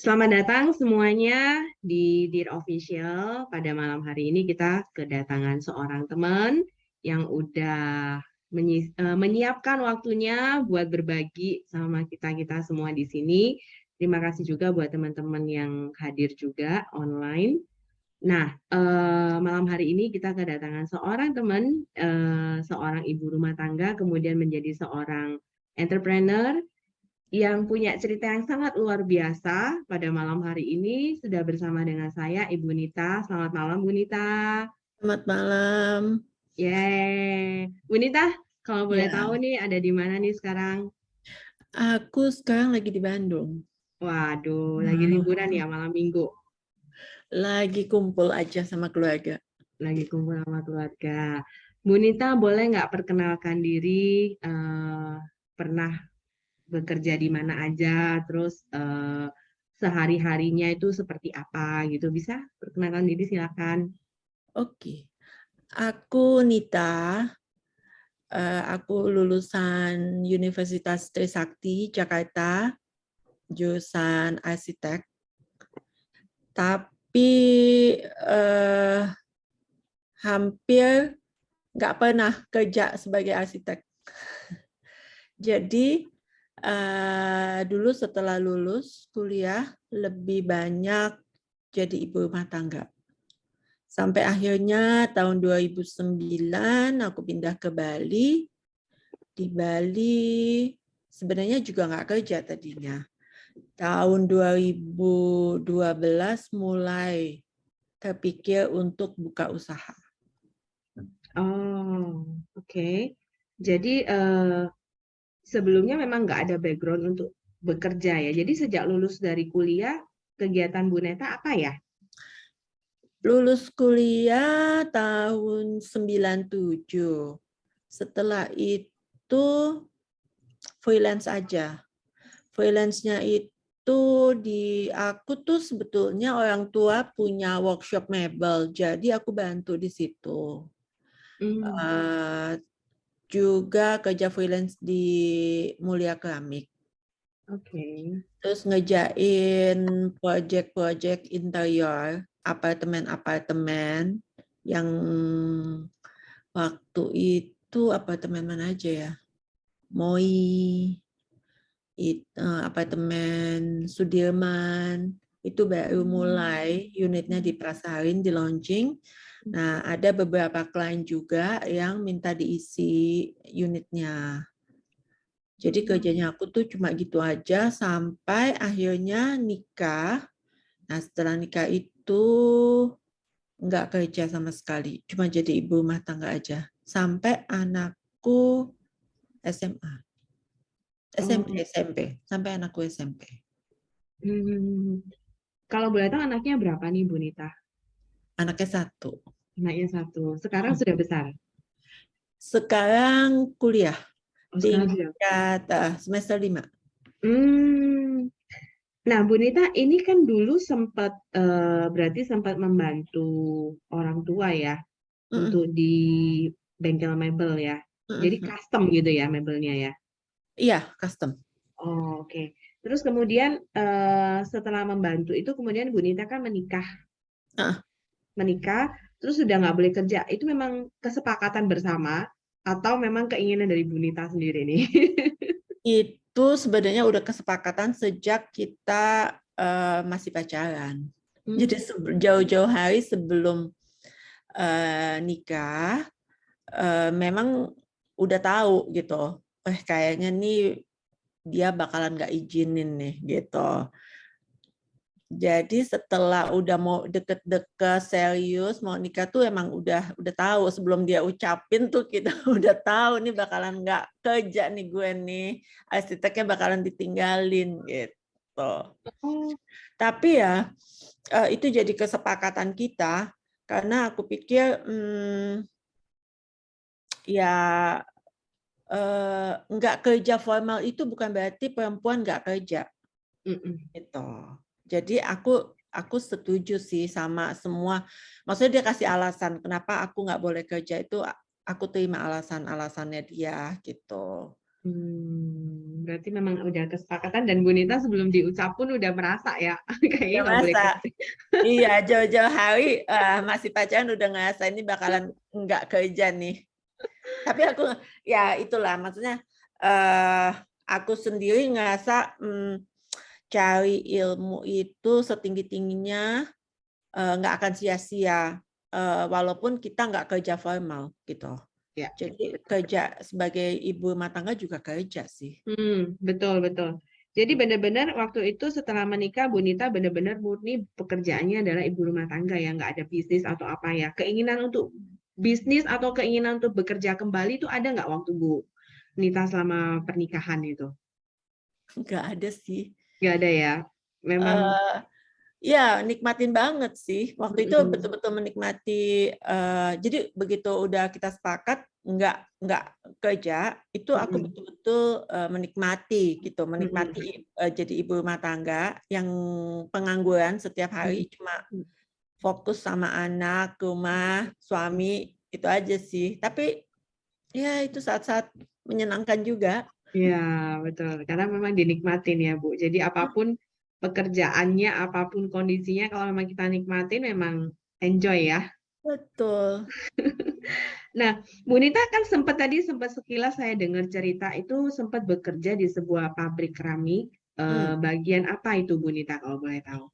Selamat datang semuanya di Dear Official. Pada malam hari ini kita kedatangan seorang teman yang udah menyiapkan waktunya buat berbagi sama kita-kita semua di sini. Terima kasih juga buat teman-teman yang hadir juga online. Nah, malam hari ini kita kedatangan seorang teman, seorang ibu rumah tangga, kemudian menjadi seorang entrepreneur yang punya cerita yang sangat luar biasa. Pada malam hari ini sudah bersama dengan saya, Ibu Nita. Selamat malam, Bu Nita. Selamat malam. Yeay. Bu Nita, kalau boleh Ya, tahu nih ada di mana nih sekarang? aku sekarang lagi di Bandung. Waduh, lagi liburan ya malam minggu. Lagi kumpul aja sama keluarga. Lagi kumpul sama keluarga. Bu Nita, boleh nggak perkenalkan diri? Pernah bekerja di mana aja, terus sehari-harinya itu seperti apa gitu. Bisa perkenalkan diri, silakan. Oke, aku Nita. Aku lulusan Universitas Trisakti Jakarta, jurusan arsitek. Tapi hampir nggak pernah kerja sebagai arsitek. Jadi dulu setelah lulus kuliah lebih banyak jadi ibu rumah tangga. Sampai akhirnya tahun 2009 aku pindah ke Bali. Di Bali sebenarnya juga nggak kerja tadinya. Tahun 2012 mulai terpikir untuk buka usaha. Oh, oke. Jadi sebelumnya memang nggak ada background untuk bekerja ya. Jadi sejak lulus dari kuliah, kegiatan Bu Neta apa ya? Lulus kuliah tahun 97. Setelah itu freelance aja. Freelance-nya itu aku tuh sebetulnya orang tua punya workshop mebel, jadi aku bantu di situ. Hmm, Juga kerja freelance di Mulia Keramik. oke. Terus ngejain project-project interior, apartemen-apartemen yang waktu itu apartemen mana aja ya? Moi, apartemen Sudirman, itu baru mulai unitnya di Prasarin, di launching. Nah, ada beberapa klien juga yang minta diisi unitnya. Jadi kerjanya aku tuh cuma gitu aja sampai akhirnya nikah. Nah, setelah nikah itu nggak kerja sama sekali, cuma jadi ibu rumah tangga aja. Sampai anakku SMA. Oh, SMP, sampai anakku SMP. hmm. Kalau boleh tahu anaknya berapa nih Bu Nita? Anaknya satu. Anaknya satu. Sekarang sudah besar. Sekarang kuliah Oh, sekarang sudah. tingkat semester 5. Hmm. Nah, Bu Nita, ini kan dulu sempat berarti sempat membantu orang tua ya untuk di bengkel mebel ya. Jadi custom gitu ya mebelnya ya. Iya, custom. Oh, oke. Terus kemudian setelah membantu itu kemudian Bu Nita kan menikah, Uh, terus sudah nggak boleh kerja. Itu memang kesepakatan bersama atau memang keinginan dari Bu Nita sendiri nih? Itu sebenarnya udah kesepakatan sejak kita masih pacaran. Jadi Hmm. jauh-jauh hari sebelum nikah, memang udah tahu gitu. Kayaknya nih dia bakalan nggak izinin nih gitu. Jadi setelah udah mau deket-deket serius mau nikah tuh emang udah tahu sebelum dia ucapin tuh kita udah tahu nih bakalan nggak kerja nih gue nih, arsiteknya bakalan ditinggalin gitu. Oh, Tapi ya itu jadi kesepakatan kita karena aku pikir ya nggak kerja formal itu bukan berarti perempuan nggak kerja. mm-mm. Gitu. Jadi aku setuju sih sama semua. Maksudnya dia kasih alasan kenapa aku nggak boleh kerja itu aku terima alasannya dia gitu. Berarti memang udah kesepakatan dan Bu Nita sebelum diucap pun udah merasa ya, kayaknya Udah nggak boleh masa, kerja. iya jauh-jauh hari masih pacaran udah ngerasa ini bakalan nggak kerja nih. Tapi aku ya itulah maksudnya aku sendiri ngerasa cari ilmu itu setinggi-tingginya nggak akan sia-sia walaupun kita nggak kerja formal gitu. Ya, Jadi betul. kerja sebagai ibu rumah tangga juga kerja sih. Betul, betul. Jadi benar-benar waktu itu setelah menikah, Bu Nita benar-benar murni pekerjaannya adalah ibu rumah tangga ya, nggak ada bisnis atau apa ya. Keinginan untuk bisnis atau keinginan untuk bekerja kembali itu ada nggak waktu Bu Nita selama pernikahan itu? Nggak ada sih. Nggak ada ya. Memang. Eh, Ya, nikmatin banget sih. Waktu itu mm, betul-betul menikmati. Jadi begitu udah kita sepakat nggak kerja, itu aku mm, betul-betul menikmati gitu, mm, menikmati jadi ibu rumah tangga yang pengangguran setiap hari mm, cuma mm. fokus sama anak, rumah, suami itu aja sih. Tapi ya itu saat-saat menyenangkan juga. Ya, betul. Karena memang dinikmatin ya, Bu. Jadi apapun pekerjaannya, apapun kondisinya, kalau memang kita nikmatin, memang enjoy ya. Betul. Nah, Bu Nita kan sempat sekilas saya dengar cerita itu sempat bekerja di sebuah pabrik keramik. Hmm. Bagian apa itu Bu Nita kalau boleh tahu?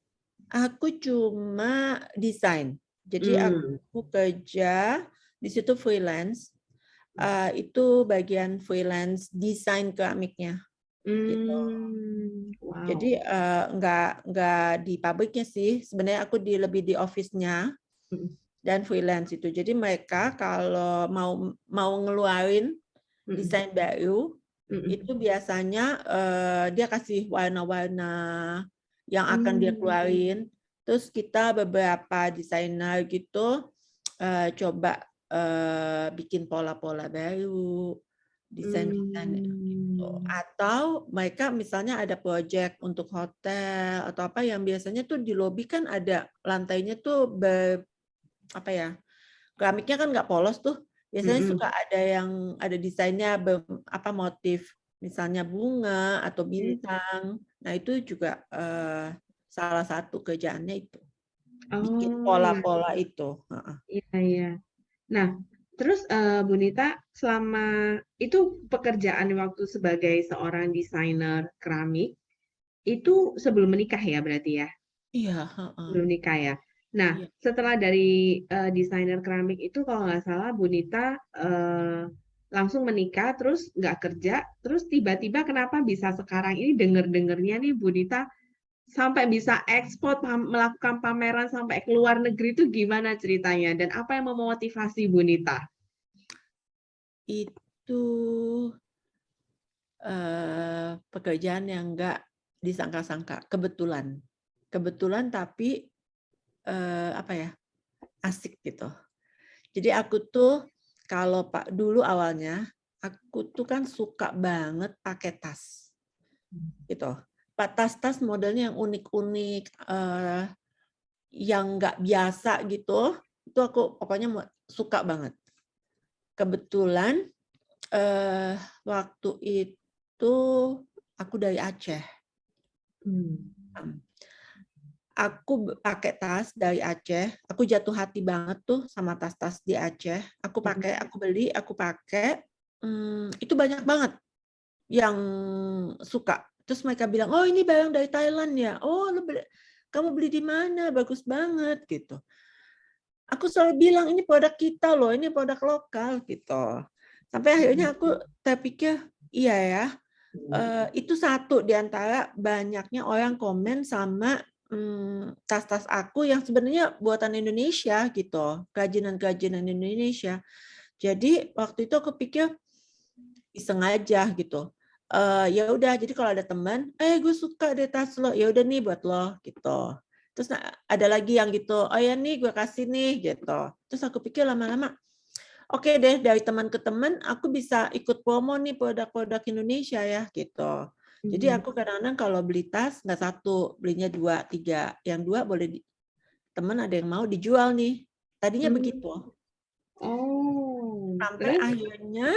Aku cuma desain. Jadi Hmm. aku kerja di situ freelance. Itu bagian freelance desain keramiknya gitu. Jadi Wow. nggak di pabriknya sih. Sebenarnya aku lebih di office-nya Mm, dan freelance itu. Jadi mereka kalau mau ngeluarin mm, desain baru mm, itu biasanya dia kasih warna-warna yang akan dia mm, keluarin. Terus kita beberapa desainer gitu coba bikin pola-pola baru, desain-desain gitu. mm. Atau mereka misalnya ada project untuk hotel atau apa yang biasanya tuh di lobi kan ada lantainya tuh apa ya, keramiknya kan nggak polos tuh. Biasanya suka Mm, ada yang ada desainnya apa motif misalnya bunga atau mm. bintang. Nah itu juga salah satu kerjaannya itu bikin Oh, iya, pola-pola itu. iya, iya. Nah, terus Bu Nita, selama itu pekerjaan waktu sebagai seorang desainer keramik, itu sebelum menikah ya berarti ya? Iya. Sebelum nikah ya. Nah, Iya. setelah dari desainer keramik itu kalau nggak salah Bu Nita langsung menikah, terus nggak kerja, terus tiba-tiba kenapa bisa sekarang ini denger-dengernya nih Bu Nita sampai bisa ekspor, melakukan pameran sampai ke luar negeri itu gimana ceritanya? Dan apa yang memotivasi Bu Nita? Itu pekerjaan yang enggak disangka-sangka, kebetulan. Kebetulan tapi apa ya, asik gitu. Jadi aku tuh kalau dulu awalnya aku tuh kan suka banget pakai tas gitu. Tas-tas modelnya yang unik-unik, yang nggak biasa gitu, itu aku pokoknya suka banget. Kebetulan waktu itu aku dari Aceh. Aku pakai tas dari Aceh. Aku jatuh hati banget tuh sama tas-tas di Aceh. Aku beli, aku pakai. Itu banyak banget yang suka. Terus mereka bilang, oh ini barang dari Thailand ya. Oh kamu beli di mana? Bagus banget gitu. Aku selalu bilang ini produk kita loh, ini produk lokal gitu. Sampai akhirnya aku terpikir, iya ya, itu satu di antara banyaknya orang komen sama tas-tas aku yang sebenarnya buatan Indonesia gitu, kerajinan-kerajinan Indonesia. Jadi waktu itu aku pikir iseng aja gitu. Ya udah, jadi kalau ada teman, gue suka deh tas lo, ya udah nih buat lo gitu. Terus ada lagi yang gitu, oh ya nih gue kasih nih gitu. Terus aku pikir lama-lama, oke deh, dari teman ke teman aku bisa ikut promo nih produk-produk Indonesia ya gitu. Jadi aku kadang-kadang kalau beli tas nggak satu, belinya 2, 3. Yang 2 boleh teman ada yang mau dijual nih. Tadinya begitu. Oh, Sampai terus? akhirnya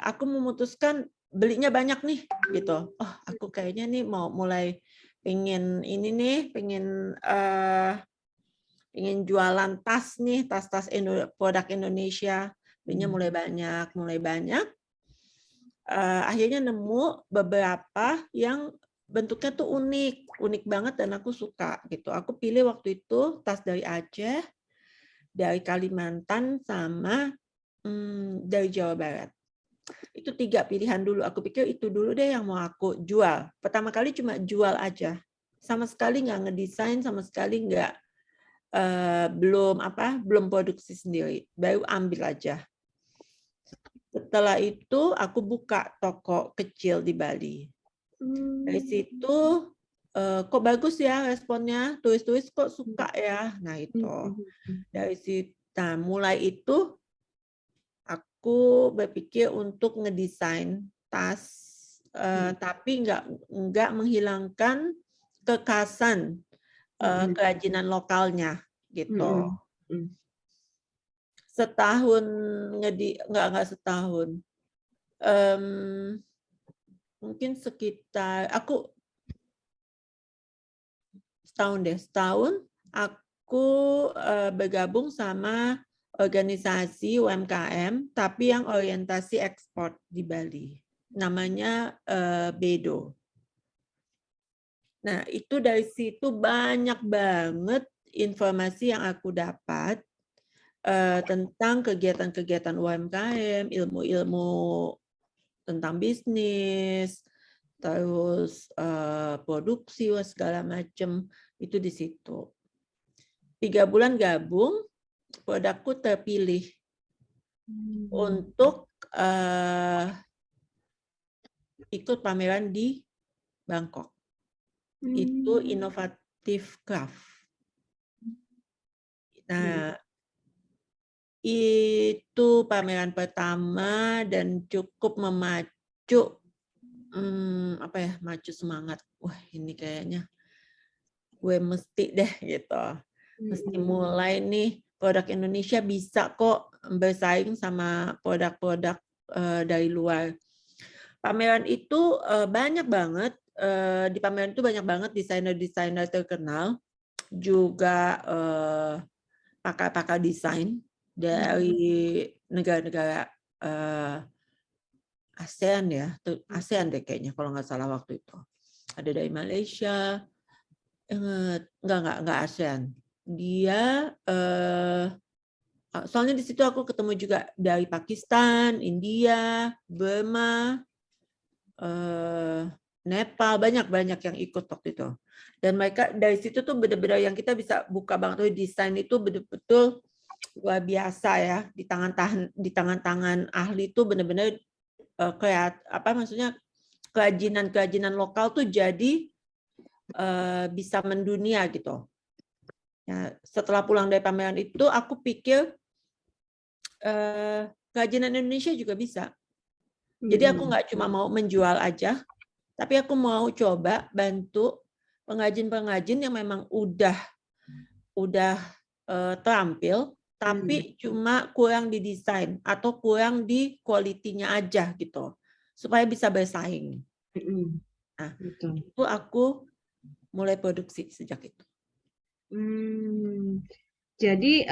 aku memutuskan belinya banyak nih gitu. Oh, aku kayaknya nih mau mulai pengen ini nih, pengen jualan tas nih, tas-tas produk Indonesia. Belinya mulai banyak. Akhirnya nemu beberapa yang bentuknya tuh unik banget dan aku suka gitu. Aku pilih waktu itu tas dari Aceh, dari Kalimantan, sama dari Jawa Barat. Itu 3 pilihan dulu. Aku pikir itu dulu deh yang mau aku jual. Pertama kali cuma jual aja. Sama sekali nggak ngedesain, sama sekali nggak belum produksi sendiri. Baru ambil aja. Setelah itu aku buka toko kecil di Bali. Dari situ kok bagus ya responnya, turis-turis kok suka ya. Nah itu. Dari situ mulai itu aku berpikir untuk ngedesain tas, tapi nggak menghilangkan kekhasan kerajinan lokalnya gitu. Setahun nggak setahun, mungkin sekitar setahun aku bergabung sama organisasi UMKM, tapi yang orientasi ekspor di Bali. Namanya Bedo. Nah, itu dari situ banyak banget informasi yang aku dapat tentang kegiatan-kegiatan UMKM, ilmu-ilmu tentang bisnis, terus produksi, segala macam, itu di situ. 3 bulan gabung, produkku terpilih untuk ikut pameran di Bangkok. Itu inovatif craft. Nah, itu pameran pertama dan cukup memacu macu semangat. Wah, ini kayaknya gue mesti deh gitu. Mesti mulai nih, produk Indonesia bisa kok bersaing sama produk-produk dari luar. Pameran itu banyak banget, di pameran itu banyak banget desainer-desainer terkenal, juga pakar-pakar desain dari negara-negara ASEAN ya, ASEAN deh kayaknya kalau nggak salah waktu itu. Ada dari Malaysia, nggak ASEAN. Dia soalnya di situ aku ketemu juga dari Pakistan, India, Burma, Nepal, banyak yang ikut waktu itu. Dan mereka dari situ tuh benar-benar yang kita bisa buka banget, desain itu betul-betul luar biasa ya, di tangan-tangan ahli itu benar-benar kerajinan lokal tuh jadi bisa mendunia gitu. Ya, setelah pulang dari pameran itu aku pikir kerajinan Indonesia juga bisa. Jadi aku nggak cuma mau menjual aja, tapi aku mau coba bantu pengrajin-pengrajin yang memang udah terampil, tapi cuma kurang di desain atau kurang di kualitinya aja gitu, supaya bisa bersaing. Nah, itu aku mulai produksi sejak itu. Jadi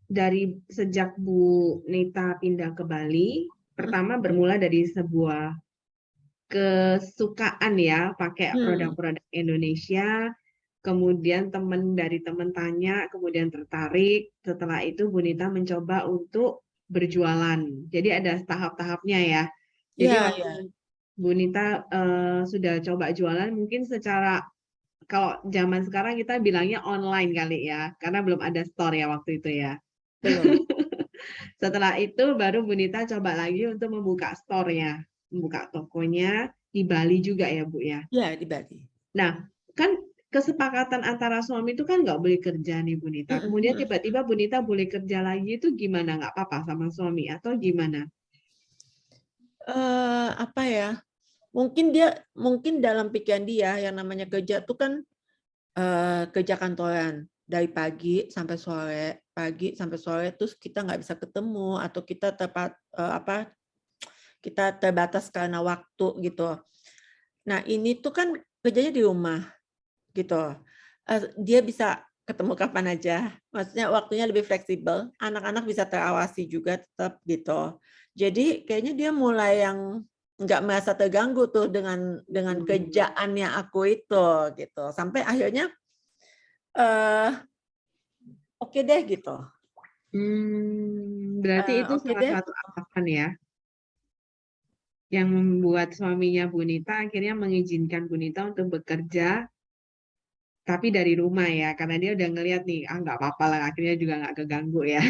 dari sejak Bu Nita pindah ke Bali, pertama bermula dari sebuah kesukaan ya pakai produk-produk Indonesia, kemudian teman tanya, kemudian tertarik. Setelah itu Bu Nita mencoba untuk berjualan. Jadi ada tahap-tahapnya ya. Jadi waktu Bu Nita sudah coba jualan, mungkin secara kalau zaman sekarang kita bilangnya online kali ya, karena belum ada store ya waktu itu ya. Belum. Setelah itu baru Bu Nita coba lagi untuk membuka store-nya, membuka tokonya di Bali juga ya Bu ya? Iya, di Bali. Nah, kan kesepakatan antara suami itu kan nggak boleh kerja nih Bu Nita. Kemudian tiba-tiba Bu Nita boleh kerja lagi itu gimana? Nggak apa-apa sama suami atau gimana? Apa ya? Mungkin dalam pikiran dia yang namanya kerja itu kan kerja kantoran dari pagi sampai sore, terus kita nggak bisa ketemu atau kita kita terbatas karena waktu gitu. Nah ini tuh kan kerjanya di rumah gitu. Dia bisa ketemu kapan aja. Maksudnya waktunya lebih fleksibel. Anak-anak bisa terawasi juga tetap gitu. Jadi kayaknya dia mulai yang nggak merasa terganggu tuh dengan kerjaannya aku itu gitu. Sampai akhirnya oke deh gitu. Berarti itu Oke salah deh. satu alasan ya yang membuat suaminya Bunita akhirnya mengizinkan Bunita untuk bekerja tapi dari rumah ya, karena dia udah ngeliat nih, nggak apa-apa lah, akhirnya juga nggak keganggu ya.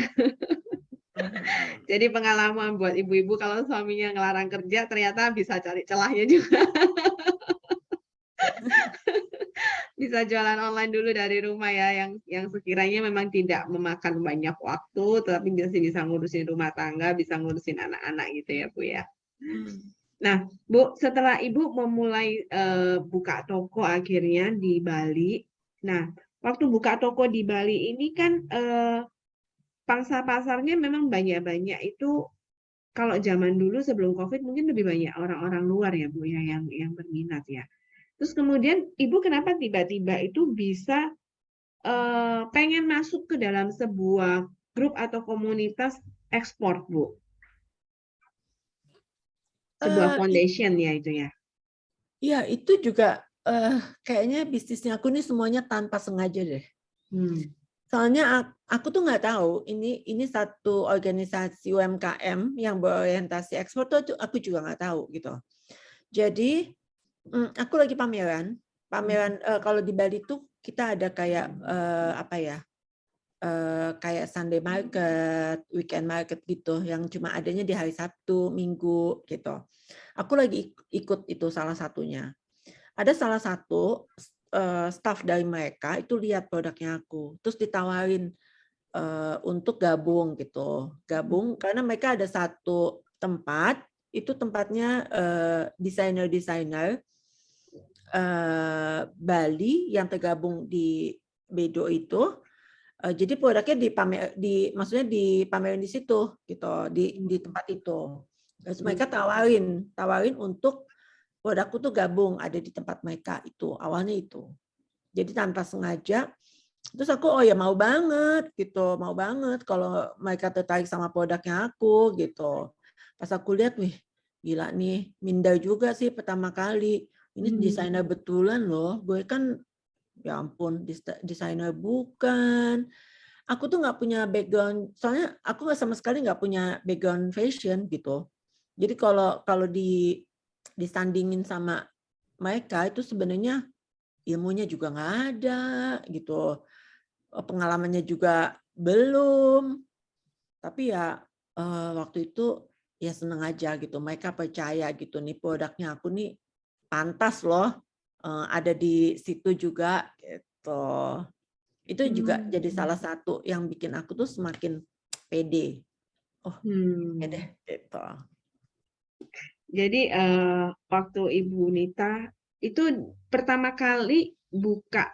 Jadi pengalaman buat ibu-ibu kalau suaminya ngelarang kerja, ternyata bisa cari celahnya juga. Bisa jualan online dulu dari rumah ya, yang sekiranya memang tidak memakan banyak waktu, tapi masih bisa ngurusin rumah tangga, bisa ngurusin anak-anak gitu ya Bu ya. Nah Bu, setelah Ibu memulai buka toko akhirnya di Bali, nah waktu buka toko di Bali ini kan pangsa pasarnya memang banyak-banyak itu, kalau zaman dulu sebelum COVID mungkin lebih banyak orang-orang luar ya Bu ya yang berminat ya. Terus kemudian Ibu kenapa tiba-tiba itu bisa pengen masuk ke dalam sebuah grup atau komunitas ekspor Bu? Sebuah foundation ya itu ya? Ya itu juga kayaknya bisnisnya aku ini semuanya tanpa sengaja deh. Soalnya aku tuh nggak tahu ini satu organisasi UMKM yang berorientasi ekspor tuh aku juga nggak tahu gitu. Jadi aku lagi pameran kalau di Bali tuh kita ada kayak apa ya, kayak Sunday market, weekend market gitu yang cuma adanya di hari Sabtu, Minggu gitu. Aku lagi ikut itu salah satunya. Ada salah satu staff dari mereka itu lihat produknya aku, terus ditawarin untuk gabung gitu, karena mereka ada satu tempat, itu tempatnya desainer-desainer Bali yang tergabung di Bedo itu. Jadi produknya maksudnya dipamerin di situ gitu, di tempat itu. Terus mereka tawarin untuk produkku tuh gabung ada di tempat mereka itu, awalnya itu. Jadi tanpa sengaja, terus aku oh ya mau banget gitu, mau banget kalau mereka tertarik sama produknya aku gitu. Pas aku lihat, wih gila nih, minder juga sih pertama kali. Ini desainer betulan loh, gue kan ya ampun desainer bukan. Aku tuh nggak punya background, soalnya aku nggak sama sekali nggak punya background fashion gitu. Jadi kalau disandingin sama mereka itu sebenarnya ilmunya juga nggak ada gitu, pengalamannya juga belum. Tapi ya waktu itu ya seneng aja gitu, mereka percaya gitu nih produknya aku nih pantas loh ada di situ juga gitu. Itu juga jadi salah satu yang bikin aku tuh semakin pede. Oh, ya deh gitu. Jadi waktu Ibu Nita itu pertama kali buka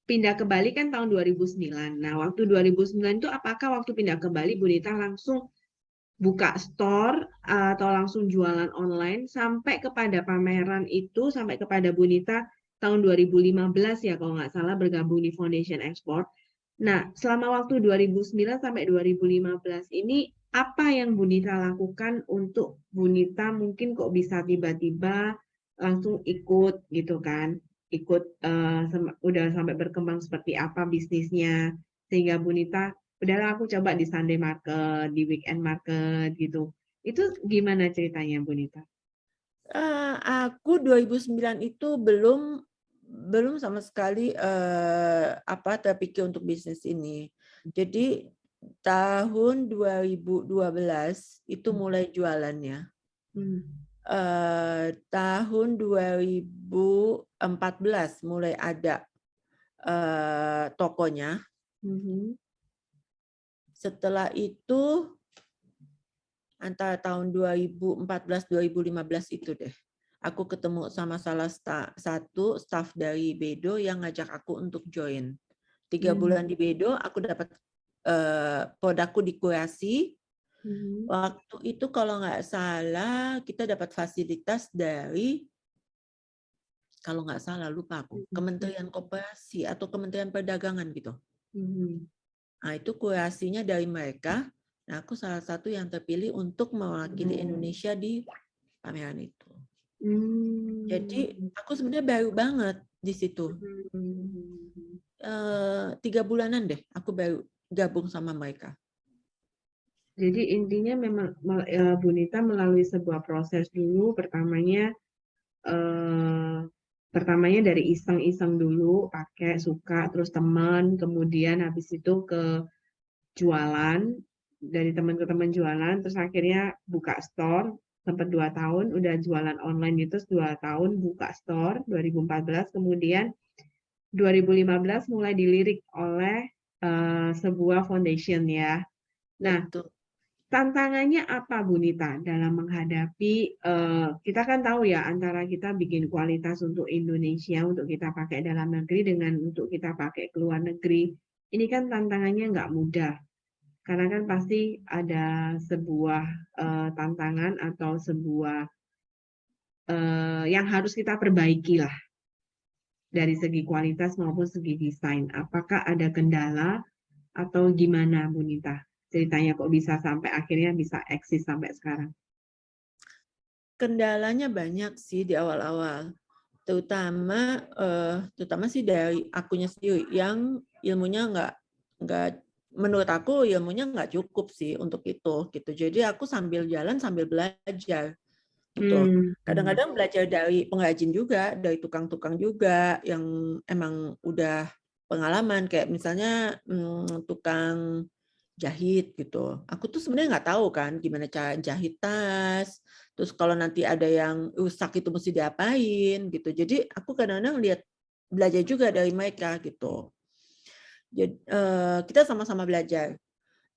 pindah ke Bali kan tahun 2009. Nah, waktu 2009 itu apakah waktu pindah ke Bali Bu Nita langsung buka store atau langsung jualan online sampai kepada pameran itu, sampai kepada Bu Nita tahun 2015 ya kalau nggak salah bergabung di Foundation Export. Nah, selama waktu 2009 sampai 2015 ini apa yang Bu Nita lakukan untuk Bu Nita mungkin kok bisa tiba-tiba langsung ikut gitu kan? Ikut udah sampai berkembang seperti apa bisnisnya sehingga Bu Nita udahlah aku coba di Sunday market, di weekend market gitu. Itu gimana ceritanya Bu Nita? Aku 2009 itu belum sama sekali terpikir untuk bisnis ini. Jadi tahun 2012 itu mulai jualannya. Tahun 2014 mulai ada tokonya. Setelah itu antara tahun 2014-2015 itu deh. Aku ketemu sama salah satu staff dari Bedo yang ngajak aku untuk join. 3 bulan di Bedo, aku dapat produkku dikurasi, Waktu itu kalau nggak salah kita dapat fasilitas dari, kalau nggak salah lupa aku, Kementerian Koperasi atau Kementerian Perdagangan gitu. Nah, itu kurasinya dari mereka. Nah, aku salah satu yang terpilih untuk mewakili Indonesia di pameran itu. Jadi aku sebenarnya baru banget di situ. 3 bulanan deh aku baru gabung sama mereka. Jadi intinya memang Bu Nita melalui sebuah proses dulu, pertamanya dari iseng-iseng dulu, pakai suka, terus teman, kemudian habis itu ke jualan, dari teman ke teman jualan, terus akhirnya buka store, sempat 2 tahun, udah jualan online itu 2 tahun, buka store 2014, kemudian 2015 mulai dilirik oleh sebuah foundation ya. Nah, Betul. tantangannya apa Bu Nita dalam menghadapi, kita kan tahu ya antara kita bikin kualitas untuk Indonesia, untuk kita pakai dalam negeri dengan untuk kita pakai ke luar negeri. Ini kan tantangannya nggak mudah. Karena kan pasti ada sebuah tantangan atau sebuah yang harus kita perbaiki lah dari segi kualitas maupun segi desain. Apakah ada kendala atau gimana Bu Nita? Ceritanya kok bisa sampai akhirnya bisa eksis sampai sekarang? Kendalanya banyak sih di awal-awal, terutama sih dari akunya sendiri yang ilmunya nggak menurut aku ilmunya nggak cukup sih untuk itu gitu. Jadi aku sambil jalan sambil belajar gitu. Kadang-kadang belajar dari pengrajin juga, dari tukang-tukang juga yang emang udah pengalaman, kayak misalnya tukang jahit gitu. Aku tuh sebenarnya nggak tahu kan gimana cara jahit tas. Terus kalau nanti ada yang rusak itu mesti diapain gitu. Jadi aku kadang-kadang belajar juga dari mereka gitu. Jadi kita sama-sama belajar.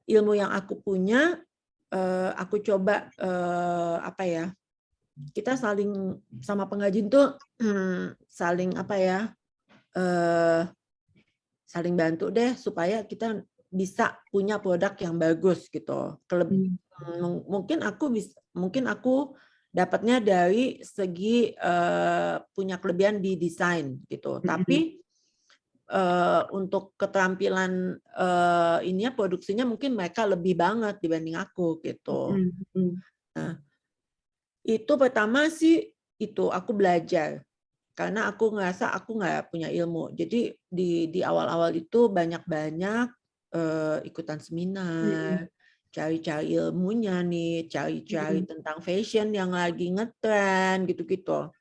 Ilmu yang aku punya aku coba kita saling sama pengrajin tuh saling saling bantu deh supaya kita bisa punya produk yang bagus gitu. Mungkin aku dapatnya dari segi punya kelebihan di desain gitu. Tapi untuk keterampilan produksinya mungkin mereka lebih banget dibanding aku gitu. Nah, itu pertama sih itu aku belajar karena aku ngerasa aku nggak punya ilmu. Jadi di awal-awal itu banyak-banyak ikutan seminar, cari-cari ilmunya nih, cari-cari tentang fashion yang lagi ngetren gitu-gitu.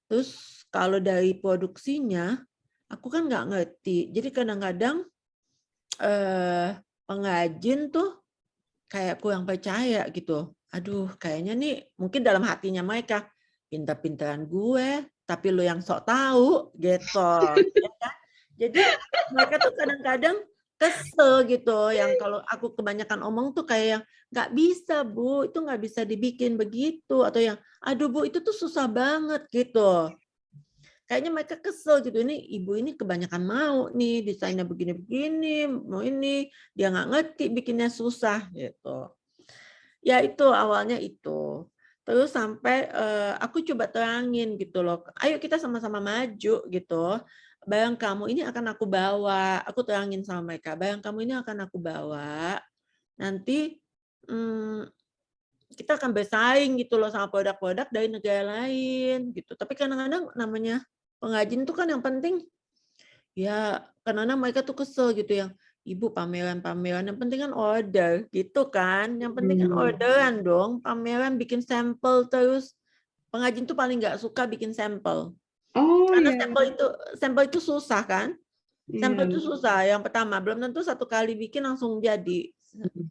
Terus kalau dari produksinya, aku kan nggak ngerti. Jadi kadang-kadang pengrajin tuh kayak kurang percaya gitu. Aduh, kayaknya nih mungkin dalam hatinya mereka, pintar-pintaran gue, tapi lu yang sok tahu gitu. Ya kan? Jadi mereka tuh kadang-kadang kesel gitu, yang kalau aku kebanyakan omong tuh kayak yang nggak bisa Bu, itu nggak bisa dibikin begitu, atau yang aduh Bu itu tuh susah banget gitu. Kayaknya mereka kesel gitu, ini ibu ini kebanyakan mau nih desainnya begini-begini, mau ini dia nggak ngerti bikinnya susah gitu. Ya itu awalnya itu. Terus sampai aku coba terangin gitu loh. Ayo kita sama-sama maju gitu. Barang kamu ini akan aku bawa. Aku terangin sama mereka. Barang kamu ini akan aku bawa. Nanti kita akan bersaing gitu loh sama produk-produk dari negara lain gitu. Tapi kadang-kadang namanya pengrajin tuh kan yang penting ya kadang-kadang mereka tuh kesel gitu yang Ibu pameran-pameran yang penting kan order gitu kan. Yang penting kan orderan dong. Pameran bikin sampel terus. Pengrajin tuh paling nggak suka bikin sampel. Oh Karena ya. sampel itu susah kan. Sampel itu susah. Yang pertama belum tentu satu kali bikin langsung jadi.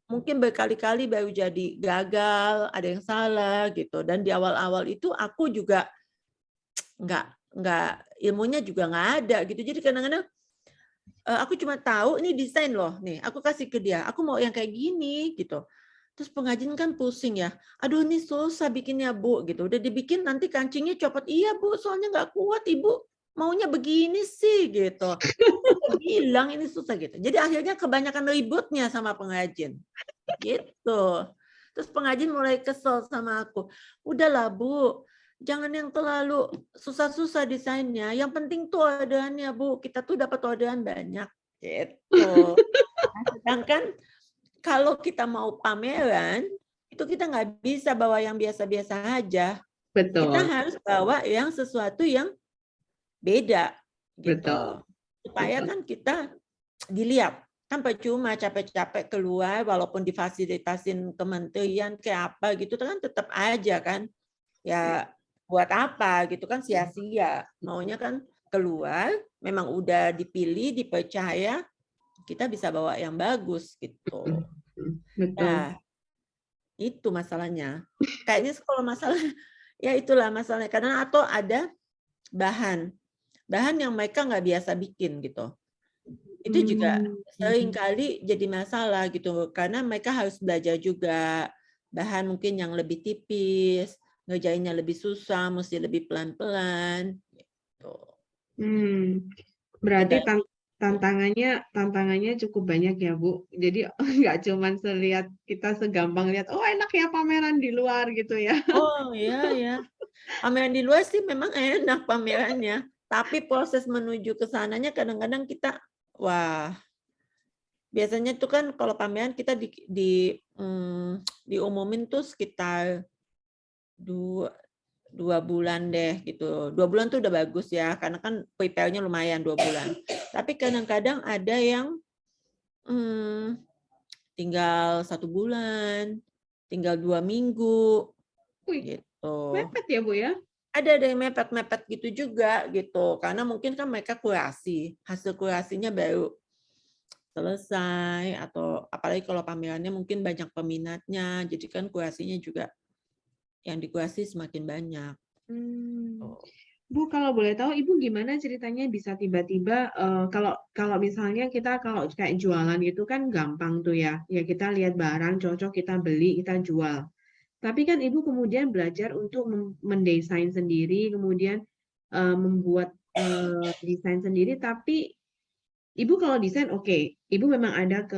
Mungkin berkali-kali baru jadi gagal, ada yang salah gitu. Dan di awal-awal itu aku juga nggak ilmunya juga nggak ada gitu. Jadi kadang-kadang aku cuma tahu ini desain loh, nih aku kasih ke dia, aku mau yang kayak gini gitu. Terus pengrajin kan pusing ya, aduh ini susah bikinnya Bu gitu. Udah dibikin nanti kancingnya copot, iya Bu soalnya nggak kuat Ibu maunya begini sih gitu. Bilang ini susah gitu. Jadi akhirnya kebanyakan ributnya sama pengrajin. Gitu. Terus pengrajin mulai kesel sama aku. Udahlah Bu, jangan yang terlalu susah-susah desainnya. Yang penting tuh orderannya Bu. Kita tuh dapat orderan banyak. Gitu. Nah, sedangkan kalau kita mau pameran, itu kita nggak bisa bawa yang biasa-biasa aja. Kita Betul, harus bawa yang sesuatu yang beda betul, gitu. Supaya betul. kan kita dilihat. Kan percuma capek-capek keluar walaupun difasilitasin kementerian kayak apa gitu kan tetap aja kan. Ya buat apa gitu kan sia-sia. Maunya kan keluar, memang udah dipilih, dipercaya, kita bisa bawa yang bagus gitu. Betul. Nah, itu masalahnya. Kayaknya kalau masalah ya itulah masalahnya karena atau ada bahan yang mereka nggak biasa bikin gitu. Itu juga sering kali jadi masalah gitu karena mereka harus belajar juga bahan mungkin yang lebih tipis, ngerjainnya lebih susah, mesti lebih pelan-pelan gitu. Mungkin Berarti dari tantangannya cukup banyak ya Bu. Jadi nggak cuman selihat kita segampang lihat, oh enak ya pameran di luar gitu ya. oh ya ya. Pameran di luar sih memang enak pamerannya, tapi proses menuju ke sananya kadang-kadang kita wah, biasanya tuh kan kalau pameran kita diumumin tuh sekitar 2 bulan deh gitu. 2 bulan tuh udah bagus ya, karena kan prepare-nya lumayan 2 bulan. Tapi kadang-kadang ada yang tinggal 1 bulan, tinggal 2 minggu Wih, gitu. mepet ya Bu ya. Ada yang mepet-mepet gitu juga gitu, karena mungkin kan mereka kurasi, hasil kurasinya baru selesai atau apalagi kalau pamerannya mungkin banyak peminatnya, jadi kan kurasinya juga yang dikurasi semakin banyak. Hmm. Oh. Bu, kalau boleh tahu, Ibu gimana ceritanya bisa tiba-tiba kalau kalau misalnya kita kalau kayak jualan itu kan gampang tuh ya, ya kita lihat barang cocok kita beli kita jual. Tapi kan Ibu kemudian belajar untuk mendesain sendiri, kemudian membuat desain sendiri. Tapi Ibu kalau desain oke, Ibu memang ada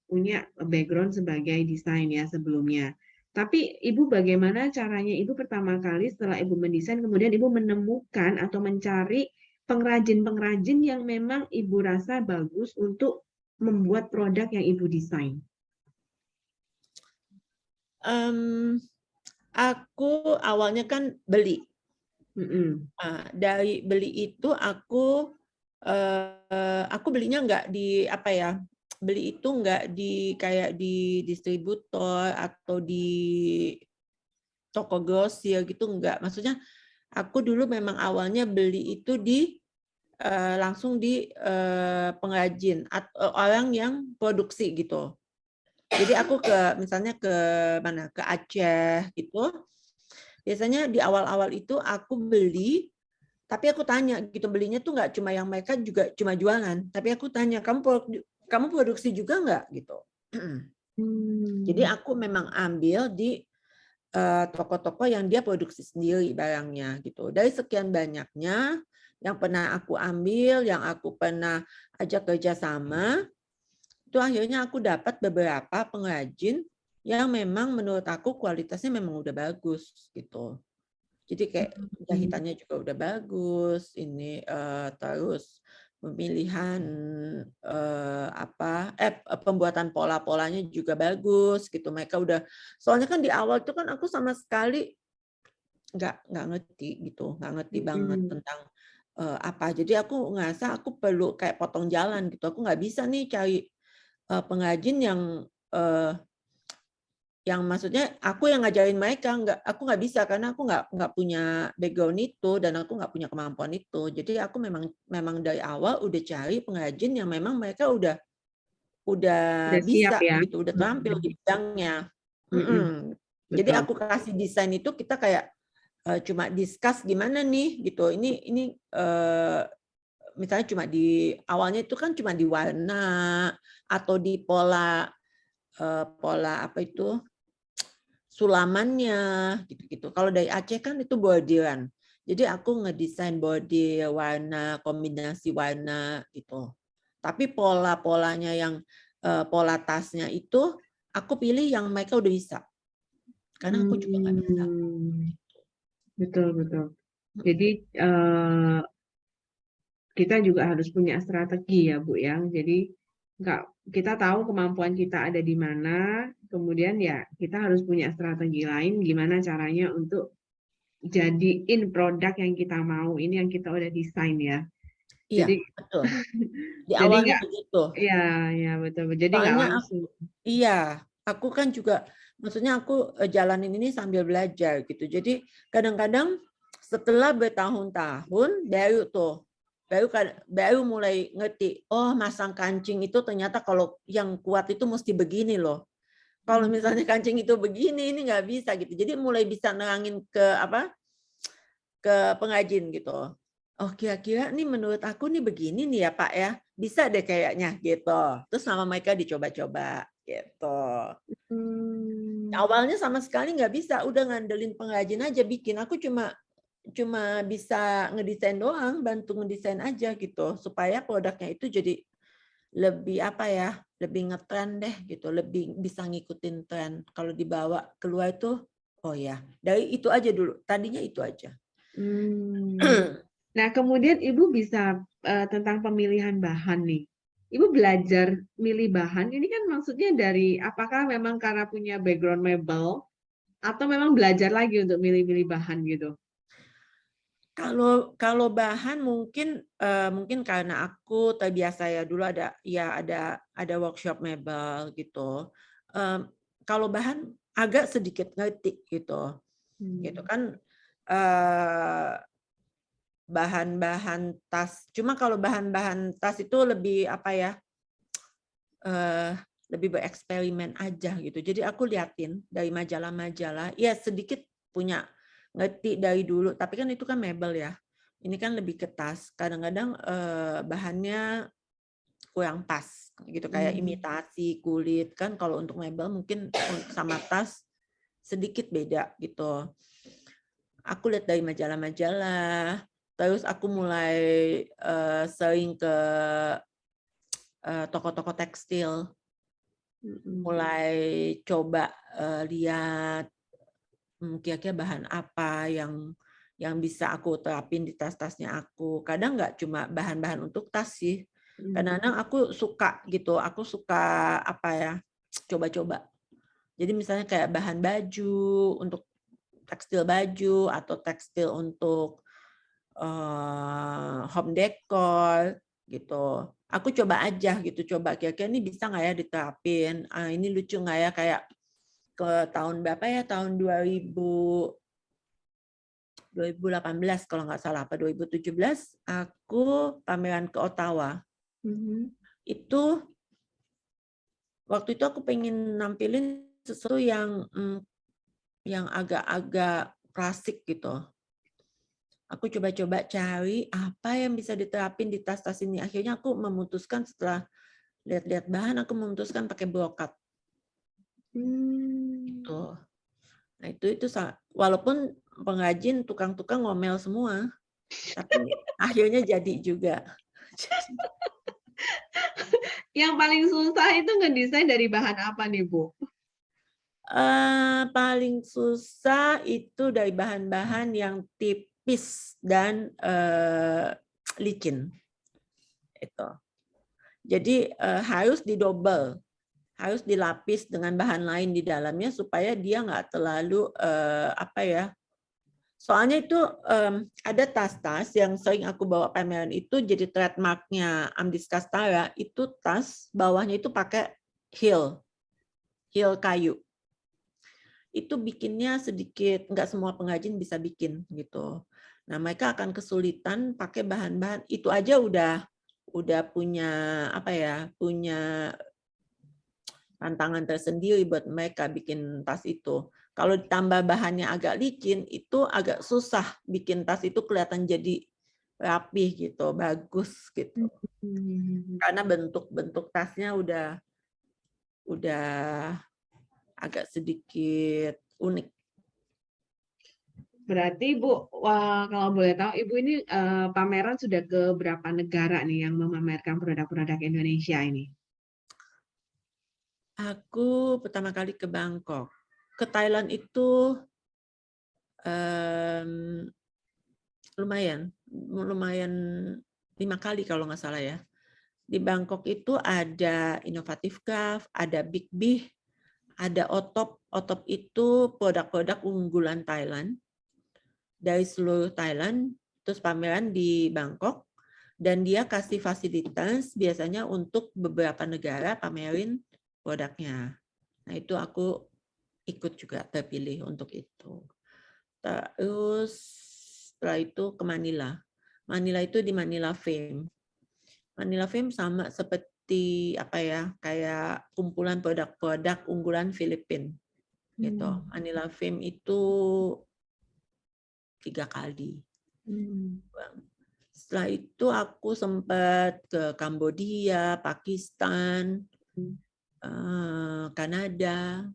punya background sebagai desain ya sebelumnya. Tapi Ibu bagaimana caranya Ibu pertama kali setelah Ibu mendesain kemudian Ibu menemukan atau mencari pengrajin-pengrajin yang memang Ibu rasa bagus untuk membuat produk yang Ibu desain. Aku awalnya kan beli. Dari beli itu aku belinya nggak di apa ya, beli itu nggak di kayak di distributor atau di toko grosir gitu nggak. Maksudnya aku dulu memang awalnya beli itu langsung di pengrajin atau orang yang produksi gitu. Jadi aku misalnya ke mana, ke Aceh gitu. Biasanya di awal-awal itu aku beli, tapi aku tanya gitu, belinya tuh nggak cuma yang mereka juga cuma jualan, tapi aku tanya kamu produksi juga nggak gitu. Jadi aku memang ambil di toko-toko yang dia produksi sendiri barangnya gitu. Dari sekian banyaknya yang pernah aku ambil, yang aku pernah ajak kerja sama, itu akhirnya aku dapat beberapa pengrajin yang memang menurut aku kualitasnya memang udah bagus gitu. Jadi kayak jahitannya juga udah bagus, ini terus pemilihan pembuatan pola-polanya juga bagus gitu. Mereka udah, soalnya kan di awal itu kan aku sama sekali nggak ngerti gitu, nggak ngerti banget tentang apa. Jadi aku ngerasa aku perlu kayak potong jalan gitu. Aku nggak bisa nih cari pengrajin yang maksudnya aku yang ngajarin mereka, aku nggak bisa karena aku nggak punya background itu dan aku nggak punya kemampuan itu. Jadi aku memang dari awal udah cari pengrajin yang memang mereka udah Udah siap bisa ya. gitu, udah terampil di bidangnya. Jadi Betul. aku kasih desain itu kita kayak cuma discuss gimana nih gitu. Ini misalnya cuma di awalnya itu kan cuma di warna atau di pola apa itu sulamannya gitu-gitu. Kalau dari Aceh kan itu bordiran. Jadi aku ngedesain bordir, warna, kombinasi warna gitu. Tapi pola-polanya yang pola tasnya itu aku pilih yang mereka udah bisa. Karena aku juga nggak bisa. Betul, betul. Jadi kita juga harus punya strategi ya, Bu ya. Jadi kita tahu kemampuan kita ada di mana, kemudian ya kita harus punya strategi lain gimana caranya untuk jadiin produk yang kita mau ini yang kita udah desain ya. Iya, Jadi betul. Di jadi awalnya nggak, begitu. ya ya betul. Jadi nggak Soalnya langsung. iya, aku kan juga, maksudnya aku jalanin ini sambil belajar gitu. Jadi kadang-kadang setelah bertahun-tahun baru mulai ngerti, oh masang kancing itu ternyata kalau yang kuat itu mesti begini loh. Kalau misalnya kancing itu begini, ini nggak bisa gitu. Jadi mulai bisa nerangin ke pengrajin gitu. Oh kira-kira nih menurut aku nih begini nih ya Pak ya, bisa deh kayaknya gitu. Terus sama mereka dicoba-coba gitu. Awalnya sama sekali nggak bisa, udah ngandelin pengrajin aja bikin. Aku cuma bisa ngedesain doang, bantu ngedesain aja gitu, supaya produknya itu jadi lebih apa ya, lebih ngetren deh gitu, lebih bisa ngikutin tren. Kalau dibawa keluar itu, oh ya, dari itu aja dulu. Tadinya itu aja. Nah, kemudian Ibu bisa tentang pemilihan bahan nih. Ibu belajar milih bahan ini kan maksudnya dari apakah memang karena punya background mebel atau memang belajar lagi untuk milih-milih bahan gitu? Kalau bahan mungkin karena aku terbiasa ya dulu ada workshop mebel gitu. Kalau bahan agak sedikit ngerti gitu. Gitu kan bahan-bahan tas. Cuma kalau bahan-bahan tas itu lebih apa ya? Lebih bereksperimen aja gitu. Jadi aku liatin dari majalah-majalah, ya sedikit punya ngerti dari dulu, tapi kan itu kan mebel ya. Ini kan lebih ke tas. Kadang-kadang bahannya kurang pas gitu, kayak imitasi kulit kan. Kalau untuk mebel mungkin sama tas sedikit beda gitu. Aku lihat dari majalah-majalah, terus aku mulai sering ke toko-toko tekstil, mulai coba lihat kira-kira bahan apa yang bisa aku terapin di tas-tasnya aku. Kadang nggak cuma bahan-bahan untuk tas sih. Kadang-kadang aku suka gitu, aku suka apa ya, coba-coba. Jadi misalnya kayak bahan baju, untuk tekstil baju, atau tekstil untuk home decor gitu. Aku coba aja gitu, coba kira-kira ini bisa nggak ya diterapin. Ini lucu nggak ya, kayak ke tahun berapa ya, tahun 2018 kalau nggak salah, apa 2017, aku pameran ke Ottawa. Itu waktu itu aku pengen nampilin sesuatu yang agak-agak klasik gitu. Aku coba-coba cari apa yang bisa diterapin di tas-tas ini. Akhirnya aku memutuskan setelah lihat-lihat bahan, aku memutuskan pakai brokat. Gitu. Nah itu walaupun pengrajin, tukang-tukang ngomel semua, tapi akhirnya jadi juga. Yang paling susah itu ngedesain dari bahan apa nih, Bu? Paling susah itu dari bahan-bahan yang tipis dan licin. Itu. Jadi harus didobel, harus dilapis dengan bahan lain di dalamnya supaya dia nggak terlalu apa ya. Soalnya itu ada tas-tas yang sering aku bawa pameran itu jadi trademarknya Amdis Kastara, itu tas bawahnya itu pakai heel kayu. Itu bikinnya sedikit, nggak semua pengrajin bisa bikin gitu. Nah mereka akan kesulitan pakai bahan-bahan itu aja udah punya apa ya, punya tantangan tersendiri buat mereka bikin tas itu. Kalau ditambah bahannya agak licin, itu agak susah bikin tas itu kelihatan jadi rapih gitu, bagus gitu. Karena bentuk tasnya udah agak sedikit unik. Berarti Ibu, kalau boleh tahu, Ibu ini pameran sudah ke berapa negara nih yang memamerkan produk-produk Indonesia ini? Aku pertama kali ke Bangkok. Ke Thailand itu lumayan 5 kali kalau nggak salah ya. Di Bangkok itu ada Innovative Craft, ada Big Bih, ada Otop. Otop itu produk-produk unggulan Thailand dari seluruh Thailand, terus pameran di Bangkok, dan dia kasih fasilitas biasanya untuk beberapa negara pamerin produknya. Nah itu aku ikut juga terpilih untuk itu. Terus setelah itu ke Manila. Manila itu di Manila Fame. Manila Fame sama seperti apa ya, kayak kumpulan produk-produk unggulan Filipina gitu. Manila Fame itu 3 kali. Setelah itu aku sempat ke Kambodia, Pakistan, Kanada.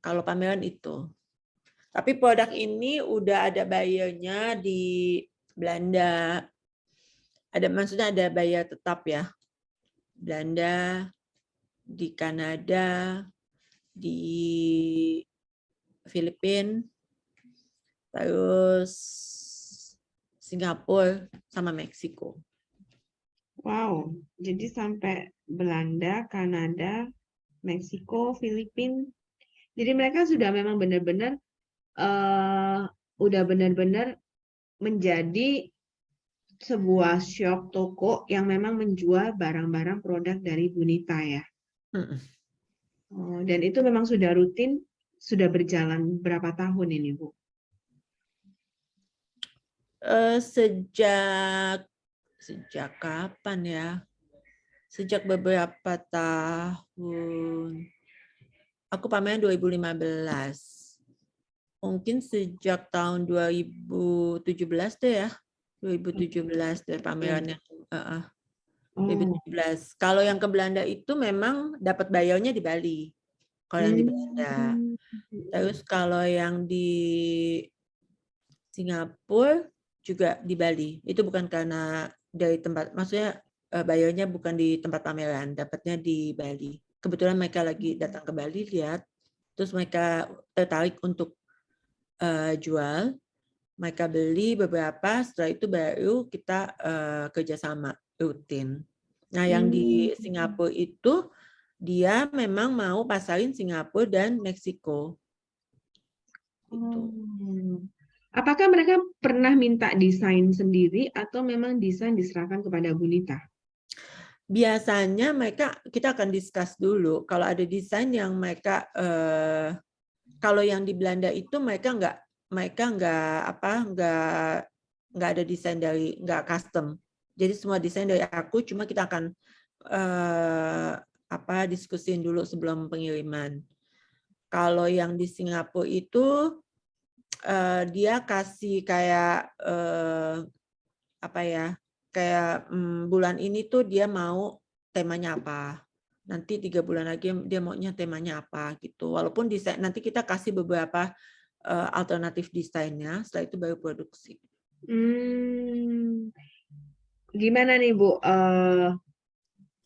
Kalau pameran itu. Tapi produk ini udah ada buyer-nya di Belanda. Maksudnya ada buyer tetap ya. Belanda, di Kanada, di Filipina, terus Singapura sama Meksiko. Wow, jadi sampai Belanda, Kanada, Meksiko, Filipina. Jadi mereka sudah memang benar-benar udah benar-benar menjadi sebuah shop toko yang memang menjual barang-barang produk dari Bunita ya. Dan itu memang sudah rutin, sudah berjalan berapa tahun ini, Bu? Sejak kapan ya? Sejak beberapa tahun. Aku pameran 2015. Mungkin sejak tahun 2017 deh ya. 2017 deh pamerannya. 2017. Kalau yang ke Belanda itu memang dapat bayarnya di Bali. Kalau yang di Belanda. Terus kalau yang di Singapura juga di Bali. Itu bukan karena dari tempat, maksudnya bayarnya bukan di tempat pameran, dapatnya di Bali. Kebetulan mereka lagi datang ke Bali lihat, terus mereka tertarik untuk jual, mereka beli beberapa, setelah itu baru kita kerjasama rutin. Nah, yang di Singapura itu dia memang mau pasarin Singapura dan Meksiko. Gitu. Apakah mereka pernah minta desain sendiri atau memang desain diserahkan kepada Bunita? Biasanya kita akan discuss dulu. Kalau ada desain yang mereka kalau yang di Belanda itu mereka nggak ada desain dari nggak custom. Jadi semua desain dari aku, cuma kita akan diskusin dulu sebelum pengiriman. Kalau yang di Singapura itu dia kasih kayak kayak bulan ini tuh dia mau temanya apa. Nanti 3 bulan lagi dia maunya temanya apa gitu. Walaupun desain nanti kita kasih beberapa alternatif desainnya, setelah itu baru produksi. Gimana nih Bu,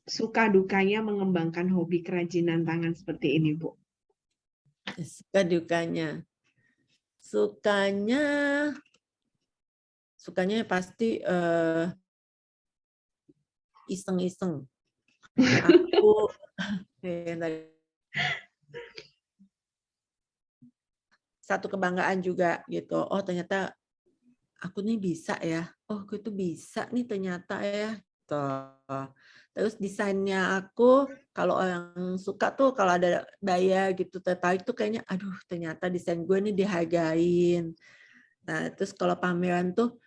suka dukanya mengembangkan hobi kerajinan tangan seperti ini Bu? Suka dukanya. Sukanya pasti iseng-iseng. Aku satu kebanggaan juga gitu. Oh ternyata aku nih bisa ya. Oh aku itu bisa nih ternyata ya. Terus desainnya aku kalau orang suka tuh kalau ada bayar gitu tertarik tuh kayaknya aduh ternyata desain gue nih dihargain. Nah terus kalau pameran tuh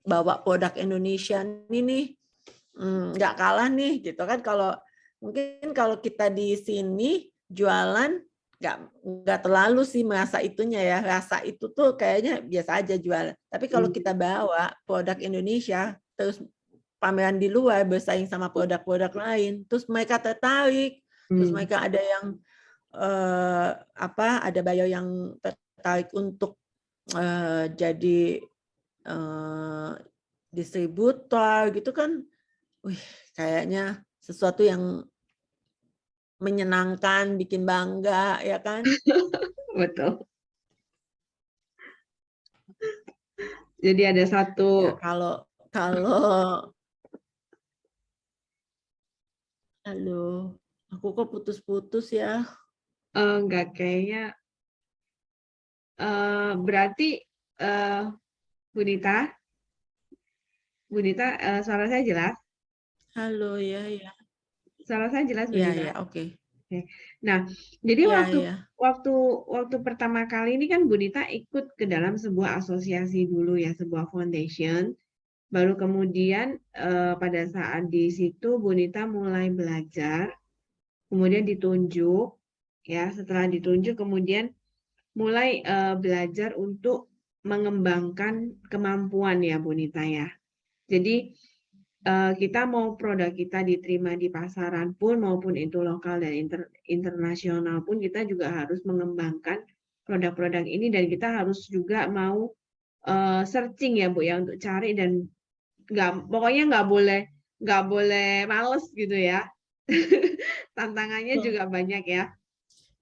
bawa produk Indonesia nih nggak kalah nih gitu kan. Kalau mungkin kalau kita di sini jualan nggak terlalu sih merasa itunya ya, rasa itu tuh kayaknya biasa aja jualan. Tapi kalau kita bawa produk Indonesia terus pameran di luar bersaing sama produk-produk lain, terus mereka tertarik, terus mereka ada yang ada buyer yang tertarik untuk jadi distributor gitu kan, wih, kayaknya sesuatu yang menyenangkan, bikin bangga, ya kan? Betul. Jadi ada Ya satu, kalau kalau aduh, aku kok putus-putus ya. enggak kayaknya, berarti eh, Bu Nita, suara saya jelas? Halo, ya, ya, Suara saya jelas, Bu ya, Nita? ya, oke, Oke. Nah, jadi ya, waktu ya, waktu waktu pertama kali ini kan Bu Nita ikut ke dalam sebuah asosiasi dulu ya, sebuah foundation. Baru kemudian pada saat di situ Bu Nita mulai belajar, kemudian ditunjuk, ya. Setelah ditunjuk kemudian mulai belajar untuk mengembangkan kemampuan ya Bu Nita ya. Jadi kita mau produk kita diterima di pasaran pun maupun itu lokal dan internasional pun kita juga harus mengembangkan produk-produk ini dan kita harus juga mau searching ya Bu ya untuk cari dan pokoknya nggak boleh males gitu ya. Tantangannya betul, juga banyak ya.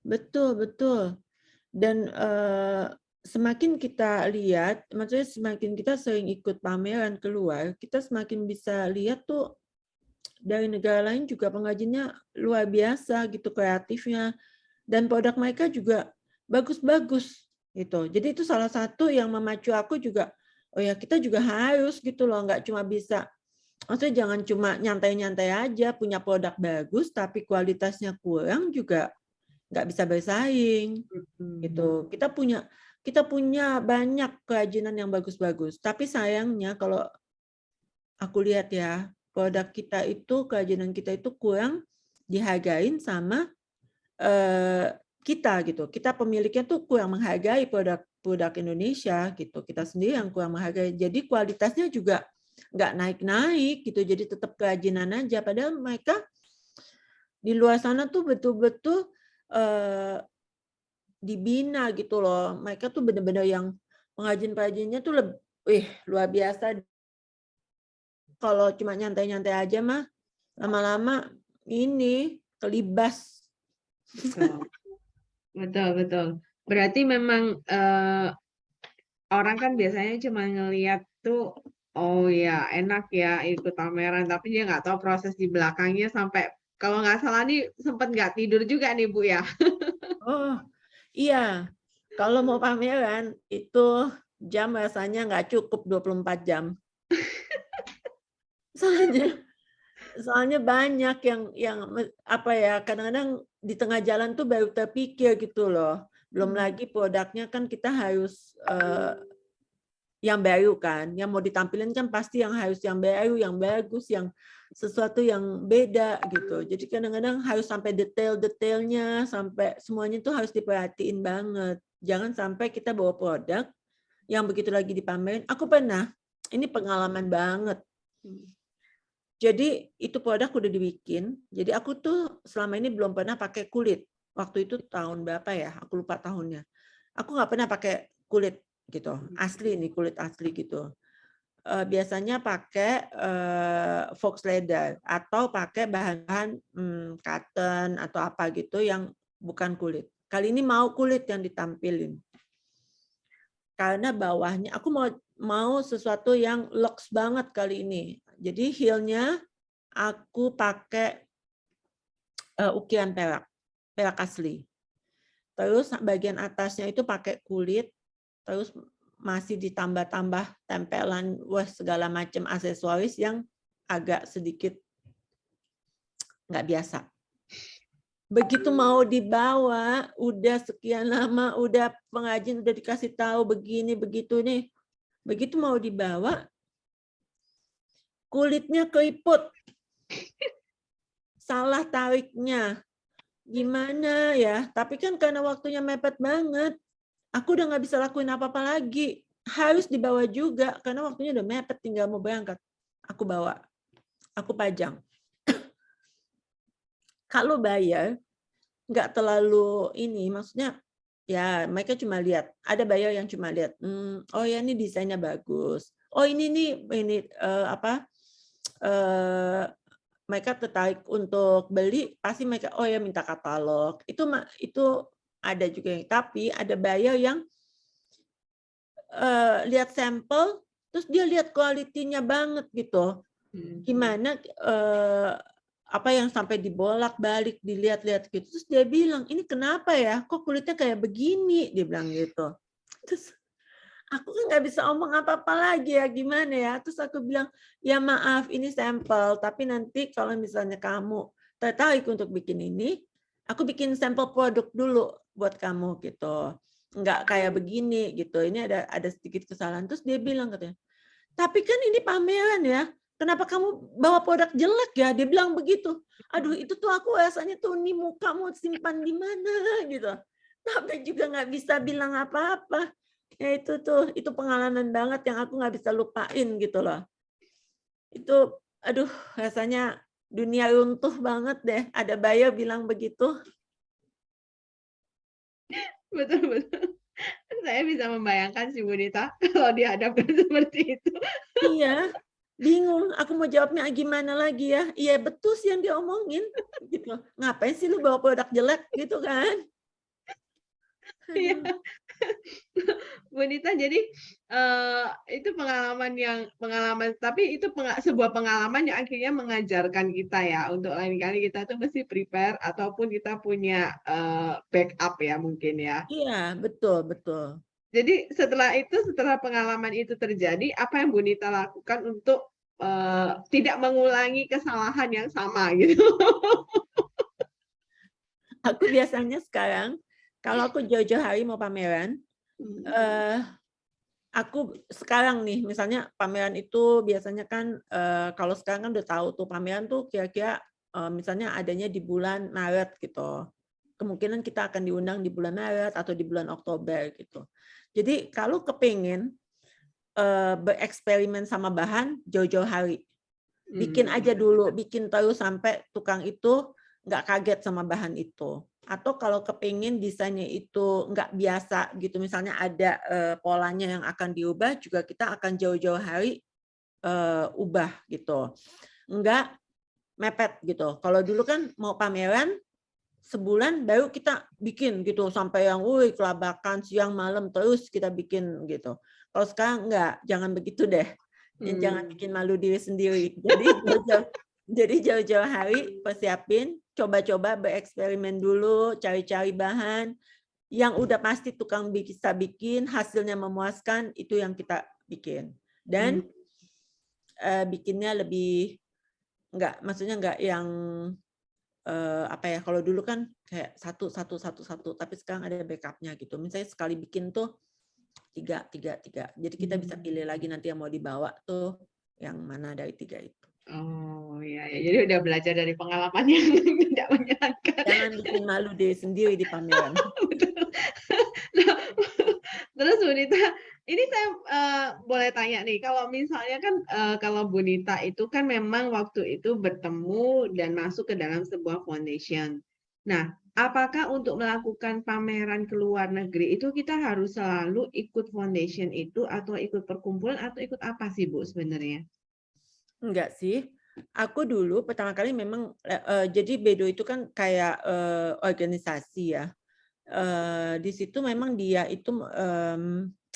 betul, betul. Dan semakin kita lihat, maksudnya semakin kita sering ikut pameran keluar, kita semakin bisa lihat tuh dari negara lain juga pengrajinnya luar biasa gitu kreatifnya, dan produk mereka juga bagus-bagus gitu. Jadi itu salah satu yang memacu aku juga, oh ya kita juga harus gitu loh, nggak cuma bisa, maksudnya jangan cuma nyantai-nyantai aja punya produk bagus tapi kualitasnya kurang juga nggak bisa bersaing gitu. Kita punya banyak kerajinan yang bagus-bagus, tapi sayangnya kalau aku lihat ya, produk kita itu, kerajinan kita itu kurang dihargain sama kita gitu. Kita pemiliknya tuh kurang menghargai produk Indonesia gitu. Kita sendiri yang kurang menghargai. Jadi kualitasnya juga nggak naik-naik gitu. Jadi tetap kerajinan aja. Padahal mereka di luar sana tuh betul-betul dibina gitu loh. Mereka tuh benar-benar yang pengrajin-pengrajinnya tuh luar biasa. Kalau cuma nyantai-nyantai aja mah lama-lama ini kelibas. Betul, betul, betul. Berarti memang orang kan biasanya cuma ngelihat tuh, oh ya enak ya ikut pameran, tapi dia nggak tahu proses di belakangnya sampai kalau nggak salah nih sempat nggak tidur juga nih Bu ya. Oh, iya. Kalau mau pameran itu jam rasanya nggak cukup 24 jam. Soalnya soalnya banyak yang apa ya, kadang-kadang di tengah jalan tuh baru terpikir gitu loh. Belum lagi produknya kan kita harus yang baru kan, yang mau ditampilin kan pasti yang harus yang baru, yang bagus, yang sesuatu yang beda gitu. Jadi kadang-kadang harus sampai detail-detailnya, sampai semuanya itu harus diperhatiin banget. Jangan sampai kita bawa produk yang begitu lagi dipamerin. Aku pernah, ini pengalaman banget. Jadi itu produk udah dibikin. Jadi aku tuh selama ini belum pernah pakai kulit. Waktu itu tahun berapa ya? Aku lupa tahunnya. Aku nggak pernah pakai kulit gitu. Asli nih, kulit asli gitu. Biasanya pakai fox leather atau pakai bahan-bahan cotton atau apa gitu yang bukan kulit. Kali ini mau kulit yang ditampilin. Karena bawahnya aku mau sesuatu yang luxe banget kali ini. Jadi heel-nya aku pakai ukiran perak asli. Terus bagian atasnya itu pakai kulit, terus masih ditambah-tambah tempelan segala macam aksesoris yang agak sedikit nggak biasa. Begitu mau dibawa, udah sekian lama, udah pengrajin udah dikasih tahu begini begitu nih. Begitu mau dibawa, kulitnya keriput. Salah tariknya. Gimana ya? Tapi kan karena waktunya mepet banget, aku udah nggak bisa lakuin apa-apa lagi. Harus dibawa juga, karena waktunya udah mepet, tinggal mau berangkat. Aku bawa, aku pajang. Kalau bayar, nggak terlalu ini, maksudnya ya mereka cuma lihat. Ada bayar yang cuma lihat, oh ya ini desainnya bagus. oh ini apa, mereka tertarik untuk beli, pasti mereka oh ya minta katalog. Itu ada juga yang, tapi ada buyer yang lihat sampel, terus dia lihat kualitinya banget gitu. Gimana apa yang sampai dibolak-balik, dilihat-lihat gitu. Terus dia bilang, ini kenapa ya? Kok kulitnya kayak begini? Dia bilang gitu. Terus aku kan nggak bisa omong apa-apa lagi ya, gimana ya. Terus aku bilang, ya maaf ini sampel, tapi nanti kalau misalnya kamu tertarik untuk bikin ini, aku bikin sampel produk dulu buat kamu gitu. Nggak kayak begini gitu. Ini ada sedikit kesalahan. Terus dia bilang katanya, tapi kan ini pameran ya, kenapa kamu bawa produk jelek ya? Dia bilang begitu. Aduh itu tuh aku rasanya tuh nih muka mau simpan di mana gitu. Tapi juga nggak bisa bilang apa-apa. Ya itu pengalaman banget yang aku nggak bisa lupain gitu loh. Itu aduh rasanya dunia runtuh banget deh. Ada buyer bilang begitu. Betul betul. Saya bisa membayangkan sih Bu Nita kalau dihadapkan seperti itu. Iya, bingung. Aku mau jawabnya gimana lagi ya? Iya betul sih yang diomongin gitu. Ngapain sih lu bawa produk jelek gitu kan? Iya. Aduh. Bu Nita, jadi itu pengalaman tapi itu sebuah pengalaman yang akhirnya mengajarkan kita ya untuk lain kali kita tuh mesti prepare ataupun kita punya backup ya mungkin ya. Iya, betul betul. Jadi setelah pengalaman itu terjadi, apa yang Bu Nita lakukan untuk tidak mengulangi kesalahan yang sama gitu? Aku biasanya sekarang kalau aku jauh-jauh hari mau pameran, aku sekarang nih misalnya pameran itu biasanya kan kalau sekarang kan udah tahu tuh pameran tuh kira-kira misalnya adanya di bulan Maret gitu. Kemungkinan kita akan diundang di bulan Maret atau di bulan Oktober gitu. Jadi kalau kepingin bereksperimen sama bahan jauh-jauh hari. Bikin aja dulu, bikin terus sampai tukang itu nggak kaget sama bahan itu. Atau kalau kepingin desainnya itu nggak biasa gitu, misalnya ada polanya yang akan diubah, juga kita akan jauh-jauh hari ubah gitu. Nggak mepet gitu. Kalau dulu kan mau pameran, sebulan baru kita bikin gitu, sampai yang kelabakan siang malam terus kita bikin gitu. Kalau sekarang enggak, jangan begitu deh. Jangan bikin malu diri sendiri. Jadi jauh-jauh hari persiapin, coba-coba bereksperimen dulu, cari-cari bahan yang udah pasti tukang bisa bikin, hasilnya memuaskan, itu yang kita bikin. Dan bikinnya lebih maksudnya enggak yang apa ya, kalau dulu kan kayak satu, tapi sekarang ada backupnya gitu. Misalnya sekali bikin tuh 3. Jadi kita bisa pilih lagi nanti yang mau dibawa tuh yang mana dari 3 itu. Oh ya, ya, jadi udah belajar dari pengalaman yang tidak menyenangkan. Jangan bikin malu diri sendiri di pameran. Betul. Nah, terus Bu Nita, ini saya boleh tanya nih, kalau misalnya kan kalau Bu Nita itu kan memang waktu itu bertemu dan masuk ke dalam sebuah foundation. Nah, apakah untuk melakukan pameran ke luar negeri itu kita harus selalu ikut foundation itu atau ikut perkumpulan atau ikut apa sih Bu sebenarnya? Enggak sih. Aku dulu pertama kali memang jadi Bedo itu kan kayak organisasi ya. Di situ memang dia itu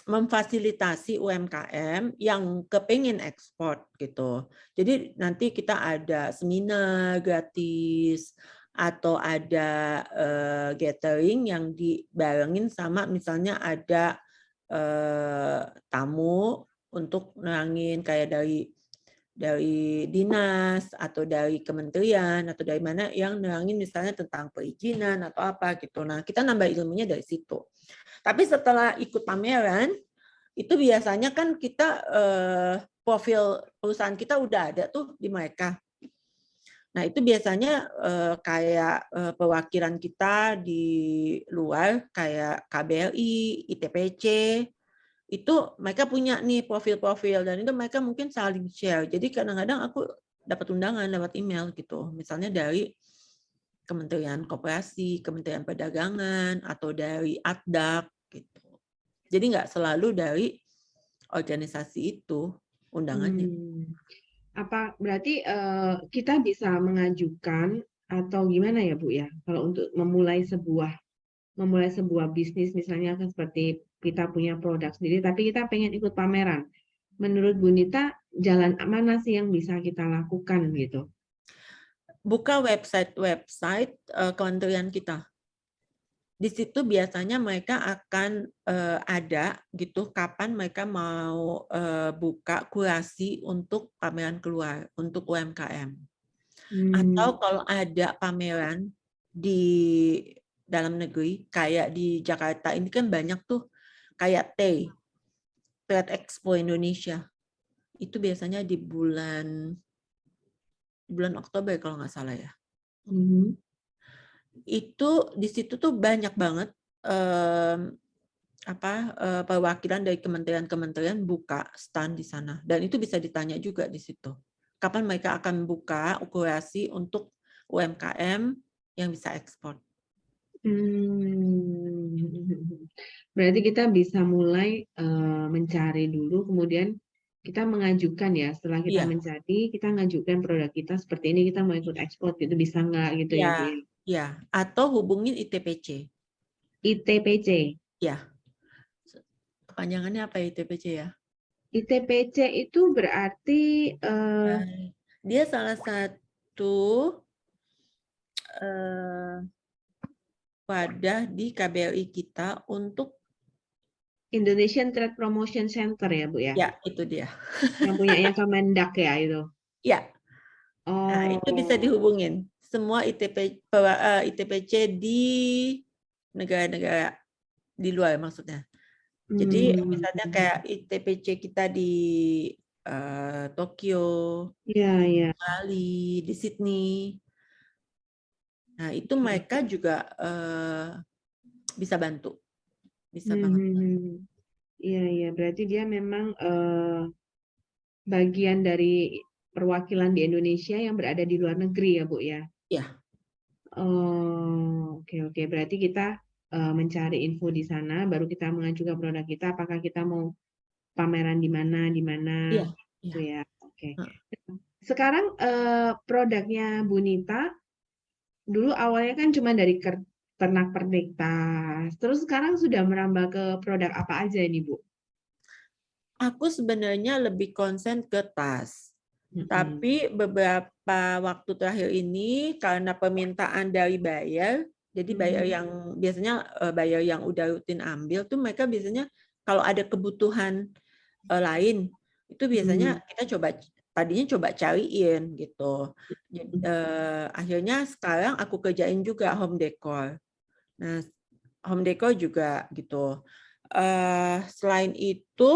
memfasilitasi UMKM yang kepingin ekspor gitu. Jadi nanti kita ada seminar gratis atau ada gathering yang dibarengin sama misalnya ada tamu untuk nerangin kayak dari dinas atau dari kementerian atau dari mana yang nerangin misalnya tentang perizinan atau apa gitu. Nah, kita nambah ilmunya dari situ. Tapi setelah ikut pameran, itu biasanya kan kita profil perusahaan kita udah ada tuh di mereka. Nah, itu biasanya kayak perwakilan kita di luar kayak KBRI, ITPC, itu mereka punya nih profil-profil dan itu mereka mungkin saling share. Jadi kadang-kadang aku dapat undangan lewat email gitu. Misalnya dari Kementerian Koperasi, Kementerian Perdagangan, atau dari ADDAK gitu. Jadi nggak selalu dari organisasi itu. undangannya. Hmm. Apa berarti kita bisa mengajukan atau gimana ya Bu ya? Kalau untuk memulai sebuah bisnis misalnya kan seperti kita punya produk sendiri, tapi kita pengen ikut pameran. Menurut Bu Nita, jalan mana sih yang bisa kita lakukan gitu? Buka website kementerian kita. Di situ biasanya mereka akan ada gitu kapan mereka mau buka kurasi untuk pameran keluar untuk UMKM. Atau Hmm. kalau ada pameran di dalam negeri kayak di Jakarta ini kan banyak tuh kayak Trade Expo Indonesia. Itu biasanya di bulan Oktober kalau nggak salah ya. Mhm. Itu di situ tuh banyak banget perwakilan dari kementerian-kementerian buka stand di sana, dan itu bisa ditanya juga di situ kapan mereka akan buka kurasi untuk UMKM yang bisa ekspor. Berarti kita bisa mulai mencari dulu, kemudian kita mengajukan ya. Setelah kita Iya, mencari, kita mengajukan produk kita seperti ini, kita mau ikut ekspor gitu, bisa nggak gitu ya Bu iya, ya? iya. Atau hubungin ITPC. ITPC. Ya, kepanjangannya apa ITPC ya? ITPC itu berarti Dia salah satu eh, wadah di KBRI kita untuk Indonesian Trade Promotion Center ya Bu ya? ya itu dia. Yang punyanya Kemendak ya itu. Ya, nah, itu bisa Oh. dihubungin. Semua ITPC di negara-negara di luar maksudnya. Jadi misalnya kayak ITPC kita di Tokyo, Iya, iya. Bali, di Sydney. Nah, itu mereka juga bisa bantu. Bisa banget. Iya, iya. Berarti dia memang bagian dari perwakilan di Indonesia yang berada di luar negeri ya, Bu ya. Ya, Oh, oke, oke. Berarti kita mencari info di sana, baru kita mengajukan produk kita. Apakah kita mau pameran di mana, iya, gitu iya. ya. Oke. Sekarang produknya Bu Nita dulu awalnya kan cuma dari pernak-pernik tas. Terus sekarang sudah merambah ke produk apa aja ini, Bu? Aku sebenarnya lebih konsen ke tas. Mm-mm. Tapi beberapa waktu terakhir ini karena permintaan dari buyer, jadi buyer Mhm. yang biasanya buyer yang udah rutin ambil tuh mereka biasanya kalau ada kebutuhan lain itu biasanya Mhm. kita tadinya coba cariin gitu. Jadi, akhirnya sekarang aku kerjain juga home decor. Nah, home decor juga gitu. Selain itu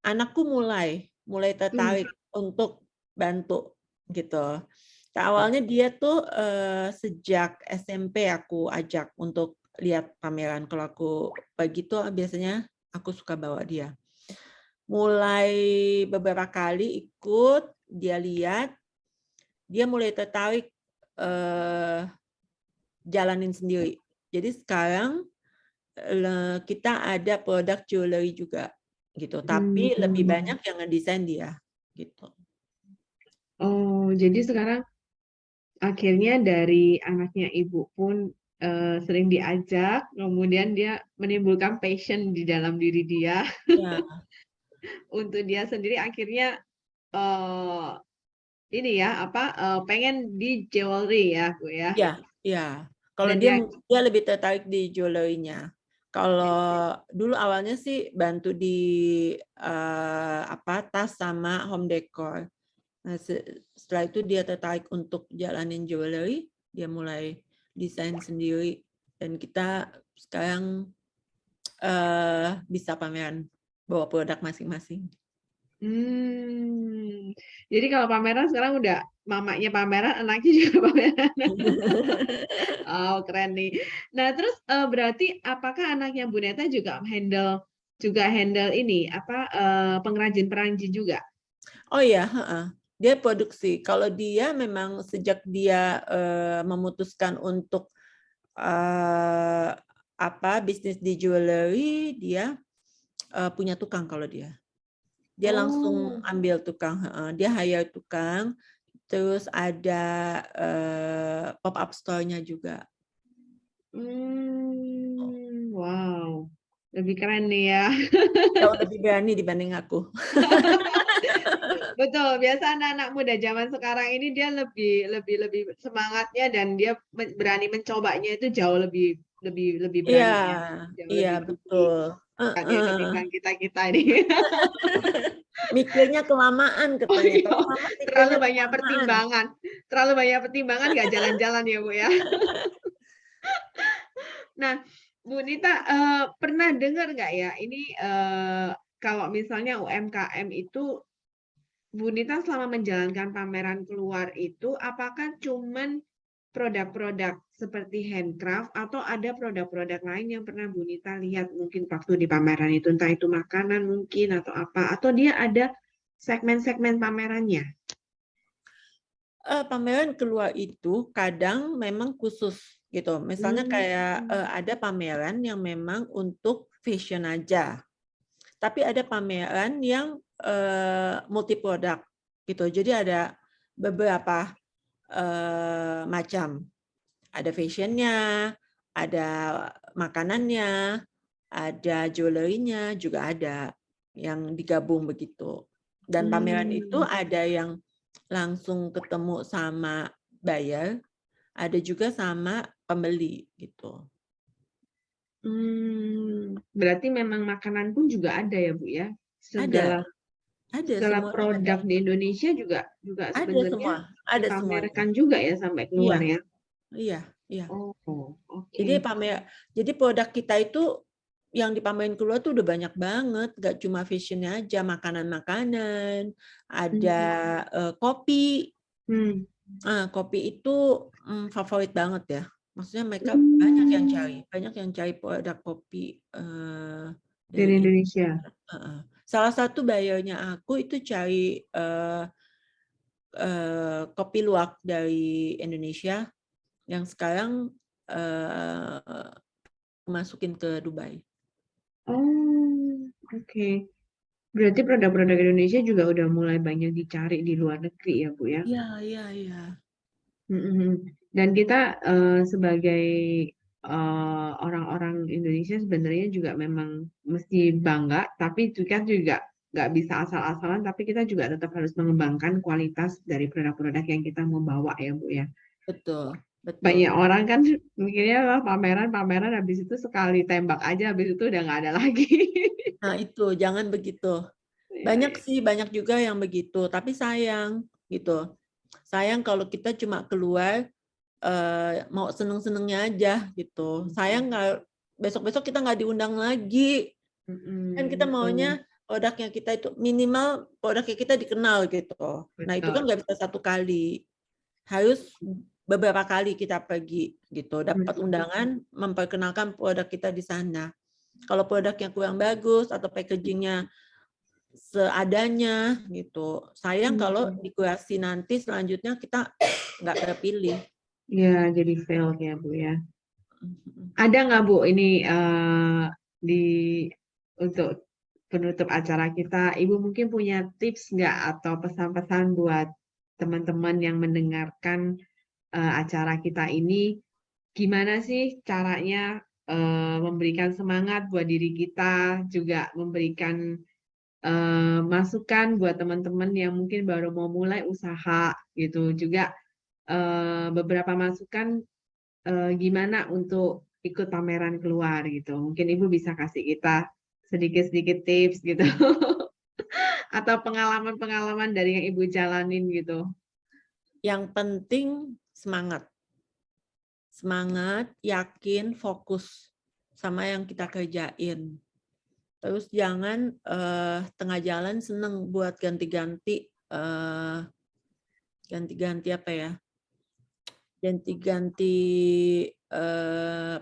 anakku mulai Hmm. tertarik untuk bantu gitu. Nah, awalnya dia tuh sejak SMP aku ajak untuk lihat pameran. Kalau aku pagi tuh biasanya aku suka bawa dia. Mulai beberapa kali ikut, dia lihat, dia mulai tertarik jalanin sendiri. Jadi sekarang kita ada produk jewelry juga gitu, tapi lebih Hmm. banyak yang ngedesain dia gitu. Oh, jadi sekarang akhirnya dari anaknya ibu pun sering diajak, kemudian dia menimbulkan passion di dalam diri dia Ya, untuk dia sendiri akhirnya eh, ini ya apa pengen di jewelry ya, Bu ya. ya, ya. Kalau Dan dia dia dia lebih tertarik di jewelry-nya. Kalau dulu awalnya sih bantu di tas sama home decor. Nah, setelah itu dia tertarik untuk jalanin jewelry, dia mulai desain sendiri dan kita sekarang bisa pameran bawa produk masing-masing. Jadi kalau pameran sekarang udah mamanya pameran, anaknya juga pameran. Oh, keren nih. Nah, terus berarti apakah anaknya Bu Neta juga handle ini apa pengrajin-pengrajin juga? Oh iya, dia produksi. Kalau dia memang sejak dia memutuskan untuk bisnis di jewelry, dia punya tukang kalau dia. Dia langsung ambil tukang, dia hire tukang, terus ada pop-up store-nya juga. Wow, lebih keren nih ya. Jauh lebih berani dibanding aku. Betul, biasa anak-anak muda zaman sekarang ini dia lebih semangatnya dan dia berani mencobanya itu jauh lebih Iya, berani ya, jauh iya lebih berani betul. ketimbang kita ini. Mikirnya kelamaan Oh katanya. iya, Kalau mama mikirnya kelamaan. terlalu banyak pertimbangan nggak jalan-jalan ya Bu ya. Nah, Bu Nita, pernah dengar nggak ya ini, kalau misalnya UMKM itu Bu Nita selama menjalankan pameran keluar itu, apakah cuman produk-produk seperti handcraft atau ada produk-produk lain yang pernah Bu Nita lihat mungkin waktu di pameran itu, entah itu makanan mungkin atau apa, atau dia ada segmen-segmen pamerannya? Pameran keluar itu kadang memang khusus gitu. Misalnya kayak ada pameran yang memang untuk fashion aja. Tapi ada pameran yang multi produk gitu. Jadi ada beberapa macam. Ada fashionnya, ada makanannya, ada jewelry-nya juga ada yang digabung begitu. Dan pameran itu ada yang langsung ketemu sama buyer, ada juga sama pembeli gitu. Berarti memang makanan pun juga ada ya Bu ya? Ada Segala semuanya ada. produk di Indonesia juga Ada sebenarnya semua, ada semuanya. dipamerkan juga ya sampai Iya, keluar ya? iya, iya. Oh, oke. Jadi produk kita itu yang dipamerin keluar tuh udah banyak banget, gak cuma fashionnya aja, makanan-makanan, ada kopi. Kopi itu favorit banget ya. Maksudnya mereka banyak yang cari produk kopi Dari dari Indonesia. Salah satu buyernya aku itu cari kopi luwak dari Indonesia yang sekarang masukin ke Dubai. Oh, oke. Berarti produk-produk Indonesia juga udah mulai banyak dicari di luar negeri ya, Bu ya? Iya, iya, iya. Dan kita sebagai orang-orang Indonesia sebenarnya juga memang mesti bangga, tapi kita juga nggak bisa asal-asalan, tapi kita juga tetap harus mengembangkan kualitas dari produk-produk yang kita mau bawa ya, Bu ya. Betul, betul. Banyak orang kan mikirnya lah pameran habis itu sekali tembak aja, habis itu udah nggak ada lagi. Nah itu, jangan begitu. Iya, Banyak iya. sih, banyak juga yang begitu. Tapi sayang gitu. Sayang kalau kita cuma keluar mau seneng-senengnya aja gitu. Sayang nggak besok-besok kita nggak diundang lagi. Kan kita Betul, maunya produknya kita itu minimal produknya kita dikenal gitu. Nah itu kan betul. nggak bisa satu kali. Harus beberapa kali kita pergi gitu. Dapat undangan memperkenalkan produk kita di sana. Kalau produknya kurang bagus atau packagingnya seadanya gitu. Sayang kalau di kurasi nanti selanjutnya kita nggak terpilih. Ya, jadi fail ya, Bu ya. Ada nggak Bu ini di untuk penutup acara kita, Ibu mungkin punya tips nggak atau pesan-pesan buat teman-teman yang mendengarkan acara kita ini, gimana sih caranya memberikan semangat buat diri kita, juga memberikan masukan buat teman-teman yang mungkin baru mau mulai usaha gitu, juga beberapa masukan gimana untuk ikut pameran keluar gitu. Mungkin Ibu bisa kasih kita sedikit-sedikit tips gitu. Atau pengalaman-pengalaman dari yang Ibu jalanin gitu. Yang penting semangat. Semangat, yakin, fokus sama yang kita kerjain. Terus jangan tengah jalan seneng buat ganti-ganti apa ya? Ganti-ganti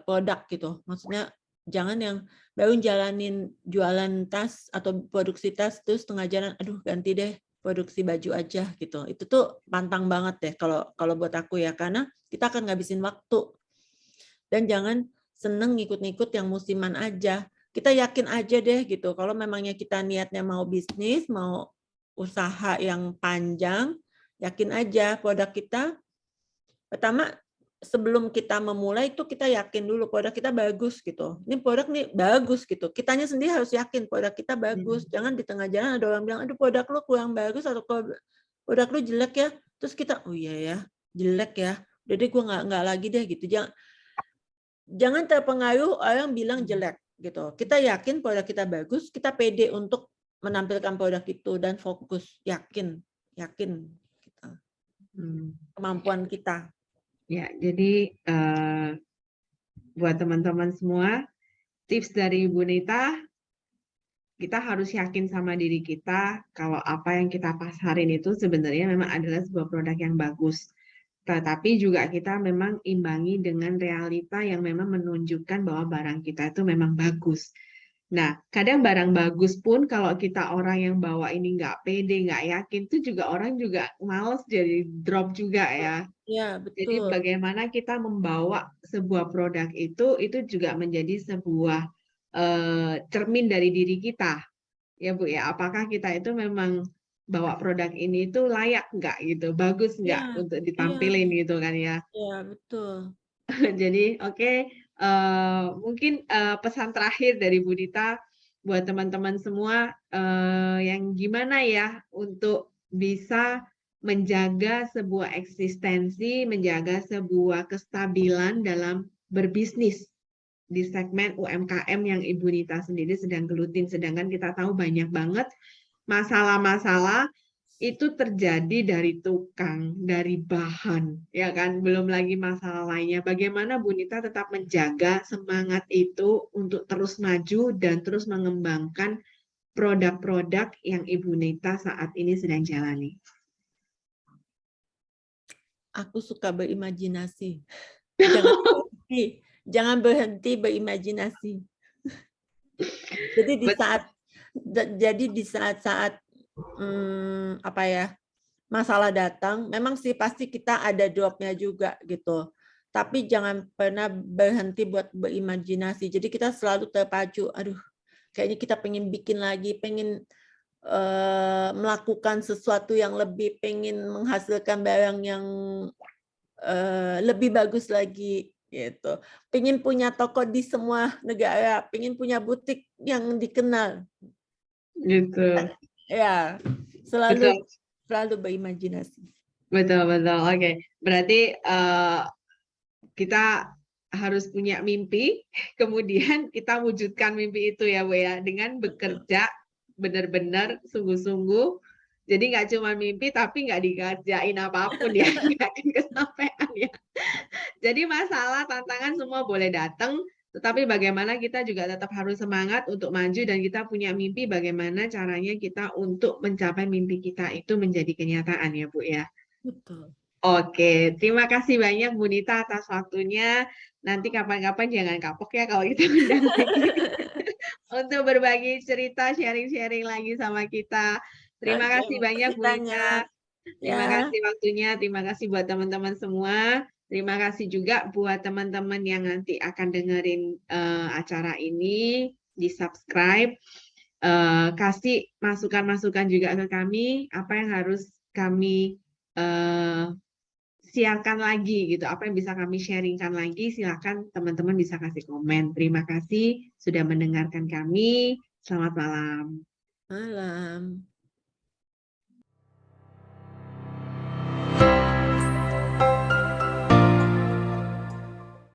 produk gitu. Maksudnya jangan yang baru jalanin jualan tas atau produksi tas terus tengah jalan aduh ganti deh produksi baju aja gitu. Itu tuh pantang banget deh kalau buat aku ya, karena kita akan ngabisin waktu. Dan jangan seneng ngikut-ngikut yang musiman aja. kita yakin aja deh gitu. Kalau memangnya kita niatnya mau bisnis, mau usaha yang panjang, yakin aja produk kita. Pertama, sebelum kita memulai itu kita yakin dulu produk kita bagus gitu. Ini produk nih bagus gitu. Kitanya sendiri harus yakin produk kita bagus. Jangan di tengah jalan ada orang bilang, aduh produk lu kurang bagus atau produk lu jelek ya. Terus kita, oh iya ya, jelek ya. Udah deh gue nggak lagi deh gitu. Jangan terpengaruh orang bilang jelek gitu. Kita yakin produk kita bagus, kita pede untuk menampilkan produk itu dan fokus, yakin kita. Kemampuan kita. Ya, jadi buat teman-teman semua, tips dari Ibu Nita, kita harus yakin sama diri kita kalau apa yang kita pasarin itu sebenarnya memang adalah sebuah produk yang bagus. Tetapi juga kita memang imbangi dengan realita yang memang menunjukkan bahwa barang kita itu memang bagus. Nah, kadang barang bagus pun kalau kita orang yang bawa ini nggak pede, nggak yakin, itu juga orang juga males jadi drop juga ya. Ya, Jadi betul. bagaimana kita membawa sebuah produk itu juga menjadi sebuah cermin dari diri kita. Ya Bu ya, apakah kita itu memang bawa produk ini itu layak nggak gitu, bagus nggak Ya, untuk iya, ditampilin gitu kan ya. ya, betul. Jadi oke, mungkin pesan terakhir dari Bu Dita buat teman-teman semua yang gimana ya untuk bisa menjaga sebuah eksistensi, menjaga sebuah kestabilan dalam berbisnis di segmen UMKM yang Ibu Nita sendiri sedang gelutin. Sedangkan kita tahu banyak banget masalah-masalah itu terjadi dari tukang, dari bahan, ya kan? Belum lagi masalah lainnya. Bagaimana Bu Nita tetap menjaga semangat itu untuk terus maju dan terus mengembangkan produk-produk yang Ibu Nita saat ini sedang jalani? Aku suka berimajinasi. Jangan berhenti berimajinasi. Jadi di saat apa ya, masalah datang, memang sih pasti kita ada dropnya juga gitu. Tapi jangan pernah berhenti buat berimajinasi. Jadi kita selalu terpacu, aduh, kayaknya kita pengen bikin lagi, pengen melakukan sesuatu yang lebih, pengen menghasilkan barang yang lebih bagus lagi gitu. Pengen punya toko di semua negara, pengen punya butik yang dikenal. Gitu. Ya, Betul. selalu berimajinasi. Betul, betul. Oke. Berarti kita harus punya mimpi, kemudian kita wujudkan mimpi itu ya Bu ya, dengan bekerja benar-benar sungguh-sungguh. Jadi nggak cuma mimpi tapi nggak dikerjain apapun ya, nggak akan kesampaian ya. Jadi masalah, tantangan semua boleh datang, tetapi bagaimana kita juga tetap harus semangat untuk maju dan kita punya mimpi bagaimana caranya kita untuk mencapai mimpi kita itu menjadi kenyataan ya Bu ya. Betul. Oke, terima kasih banyak Bu Nita atas waktunya. Nanti kapan-kapan jangan kapok ya kalau kita undang lagi untuk berbagi cerita, sharing-sharing lagi sama kita. Terima Oke, kasih banyak makasih Bu banyak. Nita. Terima Ya, kasih waktunya, terima kasih buat teman-teman semua. Terima kasih juga buat teman-teman yang nanti akan dengerin acara ini, di-subscribe, kasih masukan-masukan juga ke kami, apa yang harus kami siarkan lagi gitu, apa yang bisa kami sharingkan lagi, silakan teman-teman bisa kasih komen. Terima kasih sudah mendengarkan kami. Selamat malam. malam.